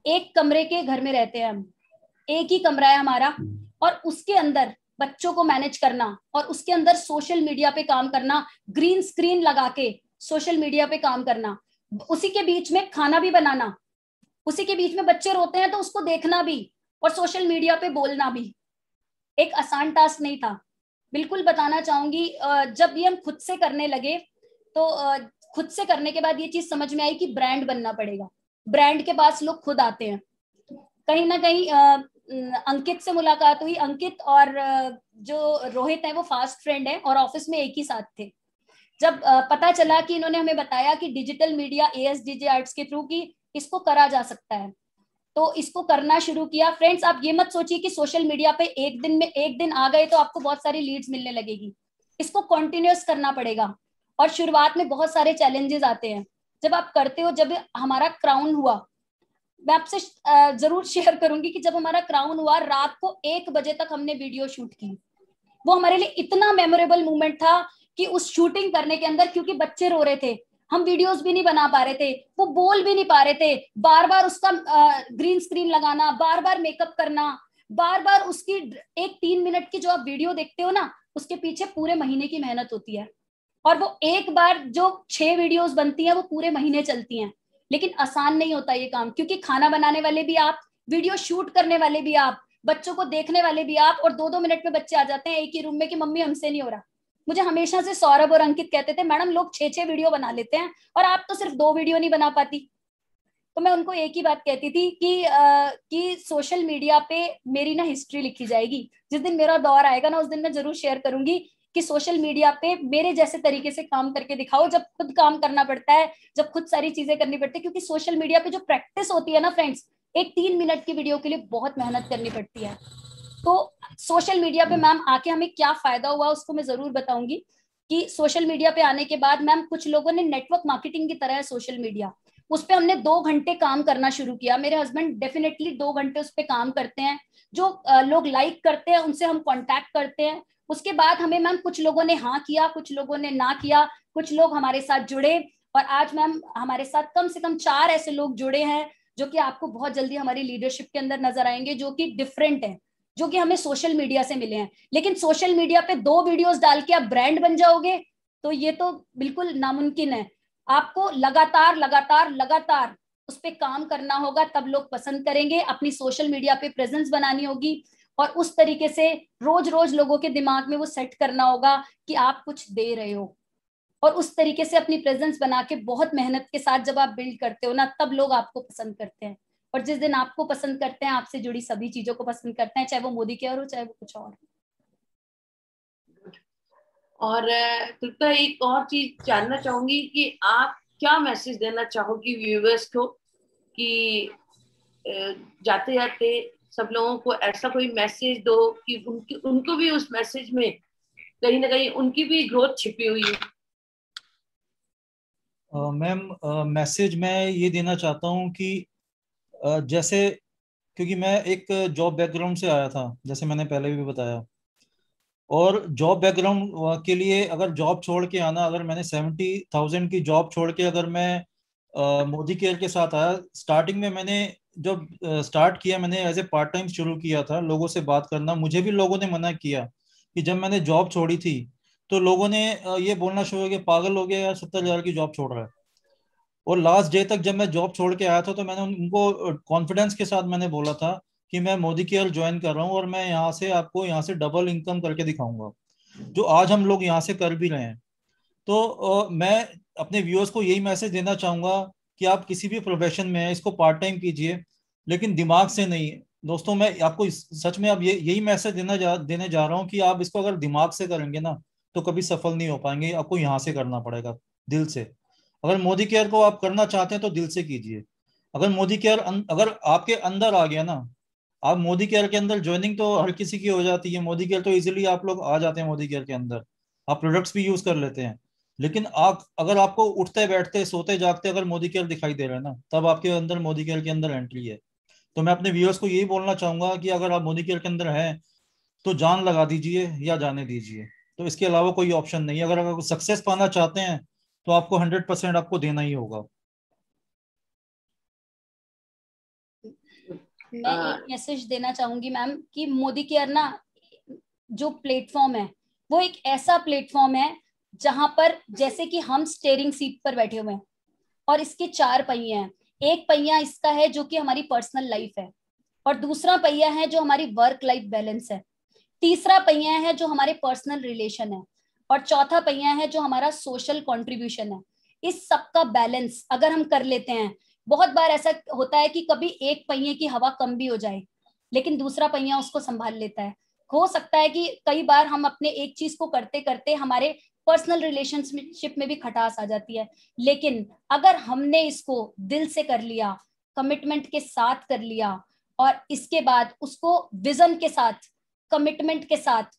एक कमरे के घर में रहते हैं हम, एक ही कमरा है हमारा, और उसके अंदर बच्चों को मैनेज करना, और उसके अंदर सोशल मीडिया पे काम करना, ग्रीन स्क्रीन लगा के सोशल मीडिया पे काम करना, उसी के बीच में खाना भी बनाना, उसी के बीच में बच्चे रोते हैं तो उसको देखना भी, और सोशल मीडिया पे बोलना भी एक आसान टास्क नहीं था। बिल्कुल बताना चाहूंगी, जब ये हम खुद से करने लगे तो खुद से करने के बाद ये चीज समझ में आई कि ब्रांड बनना पड़ेगा। ब्रांड के पास लोग खुद आते हैं। कहीं ना कहीं अंकित से मुलाकात हुई। अंकित और जो रोहित है वो फास्ट फ्रेंड है और ऑफिस में एक ही साथ थे। जब पता चला कि इन्होंने हमें बताया कि डिजिटल मीडिया ASDJ आर्ट्स के थ्रू कि इसको करा जा सकता है, तो इसको करना शुरू किया। फ्रेंड्स आप ये मत सोचिए कि सोशल मीडिया पे एक दिन आ गए तो आपको बहुत सारी लीड्स मिलने लगेगी। इसको कंटिन्यूअस करना पड़ेगा, और शुरुआत में बहुत सारे चैलेंजेस आते हैं जब आप करते हो। जब हमारा क्राउन हुआ, मैं आपसे जरूर शेयर करूंगी कि जब हमारा क्राउन हुआ रात को 1 बजे तक हमने वीडियो शूट की। वो हमारे लिए इतना मेमोरेबल मोमेंट था कि उस शूटिंग करने के अंदर, क्योंकि बच्चे रो रहे थे, हम वीडियोस भी नहीं बना पा रहे थे, वो बोल भी नहीं पा रहे थे, बार बार उसका ग्रीन स्क्रीन लगाना, बार बार मेकअप करना, बार बार उसकी एक 3 मिनट की जो आप वीडियो देखते हो ना उसके पीछे पूरे महीने की मेहनत होती है, और वो एक बार जो 6 वीडियोस बनती हैं वो पूरे महीने चलती हैं। लेकिन आसान नहीं होता ये काम, क्योंकि खाना बनाने वाले भी आप, वीडियो शूट करने वाले भी आप, बच्चों को देखने वाले भी आप, और 2-2 मिनट में बच्चे आ जाते हैं एक ही रूम में कि मम्मी हमसे नहीं हो रहा। मुझे हमेशा से सौरभ और अंकित कहते थे मैडम लोग 6-6 वीडियो बना लेते हैं और आप तो सिर्फ 2 वीडियो नहीं बना पाती। तो मैं उनको एक ही बात कहती थी कि सोशल मीडिया पे मेरी ना हिस्ट्री लिखी जाएगी। जिस दिन मेरा दौर आएगा ना उस दिन मैं जरूर शेयर करूंगी कि सोशल मीडिया पे मेरे जैसे तरीके से काम करके दिखाओ, जब खुद काम करना पड़ता है, जब खुद सारी चीजें करनी पड़ती है। क्योंकि सोशल मीडिया पे जो प्रैक्टिस होती है ना फ्रेंड्स, एक 3 मिनट की वीडियो के लिए बहुत मेहनत करनी पड़ती है। तो सोशल मीडिया पे मैम आके हमें क्या फायदा हुआ उसको मैं जरूर बताऊंगी कि सोशल मीडिया पे आने के बाद मैम कुछ लोगों ने नेटवर्क मार्केटिंग की तरह है सोशल मीडिया, उस पे हमने 2 घंटे काम करना शुरू किया। मेरे हस्बैंड डेफिनेटली 2 घंटे उस पे काम करते हैं। जो लोग लाइक करते हैं उनसे हम कांटेक्ट करते हैं। उसके बाद हमें मैम कुछ लोगों ने हाँ किया, कुछ लोगों ने ना किया, कुछ लोग हमारे साथ जुड़े, और आज मैम हमारे साथ कम से कम 4 ऐसे लोग जुड़े हैं जो कि आपको बहुत जल्दी हमारी लीडरशिप के अंदर नजर आएंगे, जो कि डिफरेंट है, जो कि हमें सोशल मीडिया से मिले हैं। लेकिन सोशल मीडिया पे 2 वीडियोस डाल के आप ब्रांड बन जाओगे तो ये तो बिल्कुल नामुमकिन है। आपको लगातार उस पे काम करना होगा, तब लोग पसंद करेंगे। अपनी सोशल मीडिया पे प्रेजेंस बनानी होगी, और उस तरीके से रोज रोज लोगों के दिमाग में वो सेट करना होगा कि आप कुछ दे रहे हो, और उस तरीके से अपनी प्रेजेंस बना के बहुत मेहनत के साथ जब आप बिल्ड करते हो ना, तब लोग आपको पसंद करते हैं। और जिस दिन आपको पसंद करते हैं, आपसे जुड़ी सभी चीजों को पसंद करते हैं, चाहे वो मोदी केयर हो चाहे वो कुछ और कृपया एक और चीज जानना चाहूंगी कि आप क्या मैसेज देना चाहोगी व्यूअर्स को कि जाते जाते सब लोगों को ऐसा कोई मैसेज दो कि उनको भी उस मैसेज में कहीं ना कहीं उनकी भी ग्रोथ छिपी हुई है। मैम मैसेज मैं ये देना चाहता हूँ कि जैसे, क्योंकि मैं एक जॉब बैकग्राउंड से आया था जैसे मैंने पहले भी बताया, और जॉब बैकग्राउंड के लिए अगर जॉब छोड़ के आना, अगर मैंने 70,000 की जॉब छोड़ के अगर मैं मोदी केयर के साथ आया, स्टार्टिंग में मैंने जब स्टार्ट किया मैंने एज ए पार्ट टाइम शुरू किया था लोगों से बात करना। मुझे भी लोगों ने मना किया कि जब मैंने जॉब छोड़ी थी तो लोगों ने ये बोलना शुरू हो गया पागल हो गया यार 70,000 की जॉब छोड़ रहा है। और लास्ट डे तक जब मैं जॉब छोड़ के आया था तो मैंने उनको कॉन्फिडेंस के साथ मैंने बोला था कि मैं मोदी केयर ज्वाइन कर रहा हूँ और मैं यहाँ से आपको यहाँ से डबल इनकम करके दिखाऊंगा, जो आज हम लोग यहाँ से कर भी रहे हैं। तो मैं अपने व्यूअर्स को यही मैसेज देना चाहूंगा कि आप किसी भी प्रोफेशन में हैं, इसको पार्ट टाइम कीजिए, लेकिन दिमाग से नहीं। दोस्तों, मैं आपको सच में अब यही मैसेज देने जा रहा हूँ कि आप इसको अगर दिमाग से करेंगे ना तो कभी सफल नहीं हो पाएंगे। आपको यहाँ से करना पड़ेगा, दिल से। अगर मोदी केयर को आप करना चाहते हैं तो दिल से कीजिए। अगर मोदी केयर अगर आपके अंदर आ गया ना, आप मोदी केयर के अंदर, ज्वाइनिंग तो हर किसी की हो जाती है, मोदी केयर तो इजीली आप लोग आ जाते हैं मोदी केयर के अंदर, आप प्रोडक्ट्स भी यूज कर लेते हैं। लेकिन आप अगर आपको उठते बैठते सोते जागते अगर मोदी केयर दिखाई दे रहा है ना, तब आपके अंदर मोदी केयर के अंदर एंट्री है। तो मैं अपने व्यूअर्स को यही बोलना चाहूंगा कि अगर आप मोदी केयर के अंदर हैं तो जान लगा दीजिए या जाने दीजिए। तो इसके अलावा कोई ऑप्शन नहीं है। अगर आप सक्सेस पाना चाहते हैं तो आपको 100% आपको देना ही होगा। मैं एक मैसेज देना चाहूंगी मैम कि मोदी केयर ना जो प्लेटफॉर्म है वो एक ऐसा प्लेटफॉर्म है जहां पर जैसे कि हम स्टीयरिंग सीट पर बैठे हुए हैं और इसके 4 पहिए हैं। एक पहिया इसका है जो कि हमारी पर्सनल लाइफ है, और दूसरा पहिया है जो हमारी वर्क लाइफ बैलेंस है, तीसरा पहिया है जो हमारे पर्सनल रिलेशन है, और चौथा पहिया है जो हमारा सोशल कंट्रीब्यूशन है। इस सब का बैलेंस अगर हम कर लेते हैं, बहुत बार ऐसा होता है कि कभी एक पहिए की हवा कम भी हो जाए लेकिन दूसरा पहिया उसको संभाल लेता है। हो सकता है कि कई बार हम अपने एक चीज को करते करते हमारे पर्सनल रिलेशनशिप में भी खटास आ जाती है, लेकिन अगर हमने इसको दिल से कर लिया, कमिटमेंट के साथ कर लिया, और इसके बाद उसको विजन के साथ, कमिटमेंट के साथ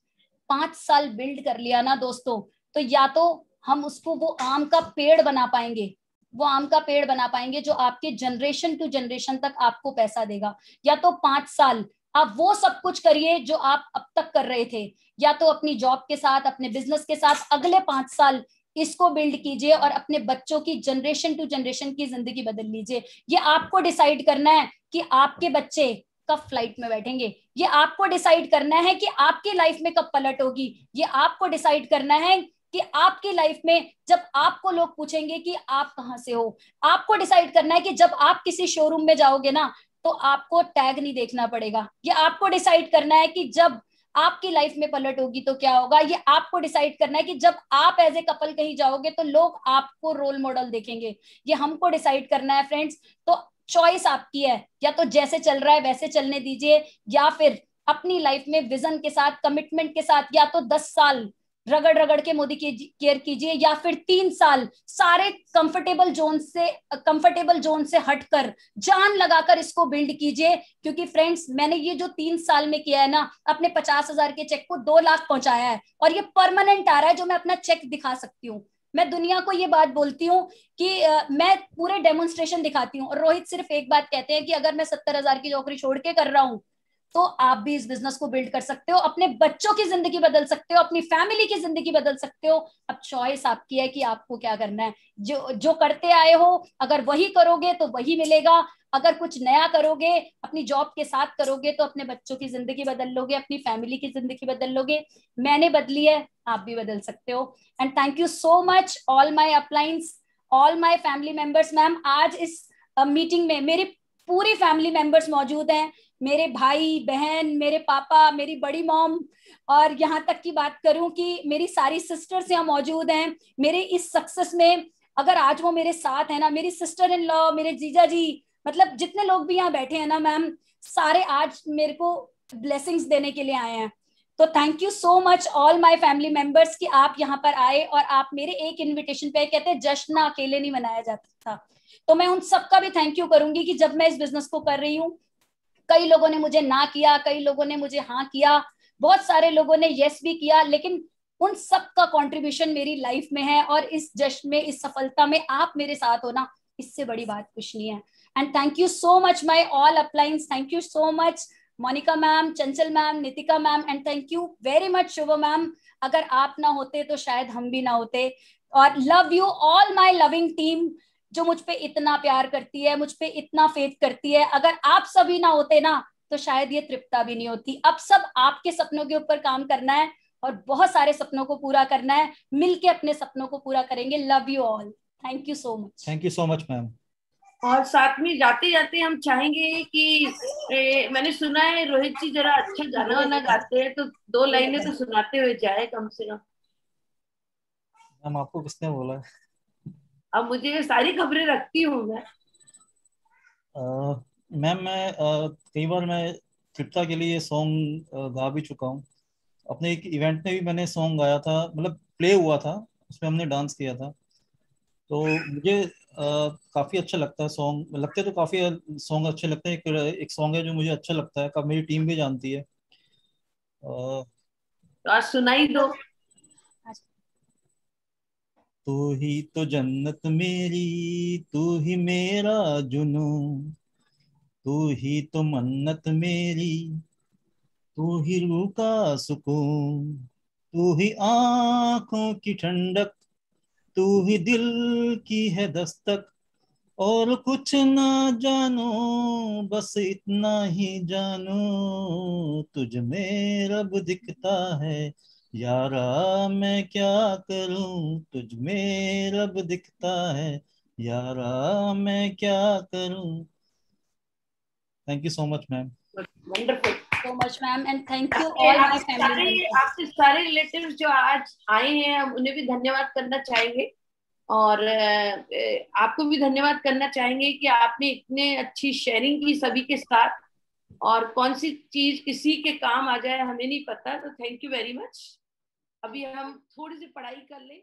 5 साल बिल्ड कर लिया ना दोस्तों, तो या तो हम उसको वो आम का पेड़ बना पाएंगे, वो आम का पेड़ बना पाएंगे जो आपके जनरेशन टू जनरेशन तक आपको पैसा देगा, या तो 5 साल आप वो सब कुछ करिए जो आप अब तक कर रहे थे, या तो अपनी जॉब के साथ, अपने बिजनेस के साथ अगले 5 साल इसको बिल्ड कीजिए और अपने बच्चों की जनरेशन टू जनरेशन की जिंदगी बदल लीजिए। ये आपको डिसाइड करना है कि आपके बच्चे कब फ्लाइट में बैठेंगे, ये आपको डिसाइड करना है कि आपकी लाइफ में कब पलट होगी, ये आपको डिसाइड करना है कि आपकी लाइफ में जब आपको लोग पूछेंगे कि आप कहाँ से हो, आपको डिसाइड करना है कि जब आप किसी शोरूम में जाओगे ना तो आपको टैग नहीं देखना पड़ेगा। ये आपको डिसाइड करना है कि जब आपकी लाइफ में पलट होगी तो क्या होगा। ये आपको डिसाइड करना है कि जब आप एज ए कपल कहीं जाओगे तो लोग आपको रोल मॉडल देखेंगे। ये हमको डिसाइड करना है फ्रेंड्स। तो चॉइस आपकी है, या तो जैसे चल रहा है वैसे चलने दीजिए, या फिर अपनी लाइफ में विजन के साथ, कमिटमेंट के साथ, या तो 10 साल रगड़ रगड़ के मोदी केयर कीजिए, या फिर 3 साल सारे कंफर्टेबल जोन से हटकर जान लगाकर इसको बिल्ड कीजिए। क्योंकि फ्रेंड्स, मैंने ये जो 3 साल में किया है ना, अपने 50,000 के चेक को 2 लाख पहुंचाया है, और ये परमानेंट आ रहा है जो मैं अपना चेक दिखा सकती हूँ। मैं दुनिया को ये बात बोलती हूँ कि मैं पूरे डेमोन्स्ट्रेशन दिखाती हूँ। और रोहित सिर्फ एक बात कहते हैं कि अगर मैं 70,000 की नौकरी छोड़ के कर रहा हूँ तो आप भी इस बिजनेस को बिल्ड कर सकते हो, अपने बच्चों की जिंदगी बदल सकते हो, अपनी फैमिली की जिंदगी बदल सकते हो। अब चॉइस आपकी है कि आपको क्या करना है। जो करते आए हो अगर वही करोगे तो वही मिलेगा, अगर कुछ नया करोगे, अपनी जॉब के साथ करोगे, तो अपने बच्चों की जिंदगी बदल लोगे, अपनी फैमिली की जिंदगी बदल लोगे। मैंने बदली है, आप भी बदल सकते हो। And thank you so much all my अपलाइंस, all my family members. Ma'am, आज इस मीटिंग में मेरी पूरी फैमिली मेंबर्स मौजूद हैं, मेरे भाई बहन, मेरे पापा, मेरी बड़ी मॉम, और यहाँ तक की बात करूं कि मेरी सारी सिस्टर्स यहाँ मौजूद हैं। मेरे इस सक्सेस में अगर आज वो मेरे साथ है ना, मेरी सिस्टर इन लॉ, मेरे जीजा जी, मतलब जितने लोग भी यहाँ बैठे हैं ना मैम, सारे आज मेरे को ब्लेसिंग्स देने के लिए आए हैं। तो thank you so much all my family members कि आप यहाँ पर आए और आप मेरे एक इनविटेशन पे, कहते हैं जश्न अकेले नहीं मनाया जाता था, तो मैं उन सबका भी थैंक यू करूंगी कि जब मैं इस बिजनेस को कर रही हूँ, कई लोगों ने मुझे ना किया, कई लोगों ने मुझे हाँ किया, बहुत सारे लोगों ने यस भी किया, लेकिन उन सब का कंट्रीब्यूशन मेरी लाइफ में है। और इस जश्न में, इस सफलता में आप मेरे साथ हो ना, इससे बड़ी बात कुछ नहीं है। And thank you so much my all appliances, thank you so much Monika ma'am, Chanchal ma'am, Nitika ma'am, and thank you very much Shubh ma'am. अगर आप ना होते तो शायद हम भी ना होते। और love you all my loving team जो मुझ पे इतना प्यार करती है, मुझ पे इतना फेथ करती है। अगर आप सभी ना होते ना तो शायद ये तृप्ता भी नहीं होती। अब सब आपके सपनों के ऊपर काम करना है और बहुत सारे सपनों को पूरा करना है, मिलके अपने सपनों को पूरा करेंगे। Love you all, thank you so much. Thank you so much ma'am. और साथ में जाते जाते हम चाहेंगे कि मैंने सुना है रोहित जी जरा अच्छा गाना वाना गाते हैं, तो 2 लाइनें तो सुनाते हुए जाए कम से कम। मैम आपको किसने बोला है? अब मुझे ये सारी खबरें रखती हूँ मैं। मैम मैं कई बार मैं तृप्ता के लिए सॉन्ग गा भी चुका हूँ। अपने एक इवेंट में भी मैंने सॉन्ग गाया था, मतलब प्ले हुआ था, उसमें हमने डांस किया था। तो मुझे काफ़ी अच्छा लगता है सॉन्ग, लगते तो काफ़ी सॉन्ग अच्छे लगते हैं। एक सॉन्ग है जो मुझे अच्छा लगता है, मेरी टीम भी जानती है। अ, तो आज सुनाई दो। तू ही तो जन्नत मेरी, तू ही मेरा जुनून, तू ही तो मन्नत मेरी, तू ही रूह का सुकून, तू ही आंखों की ठंडक, तू ही दिल की है दस्तक। और कुछ ना जानो, बस इतना ही जानो, तुझ में रब दिखता है। यारा मैं क्या करूं, तुझ में रब दिखता है। यारा मैं क्या करूं। Thank you so much ma'am. Wonderful. So much, ma'am, and thank you all my family members. आपके सारे रिलेटिव्स जो आज आए हैं हम उन्हें भी धन्यवाद करना चाहेंगे, और आपको भी धन्यवाद करना चाहेंगे कि आपने इतने अच्छी शेयरिंग की सभी के साथ। और कौन सी चीज किसी के काम आ जाए हमें नहीं पता, तो थैंक यू वेरी मच। अभी हम थोड़ी सी पढ़ाई कर लें।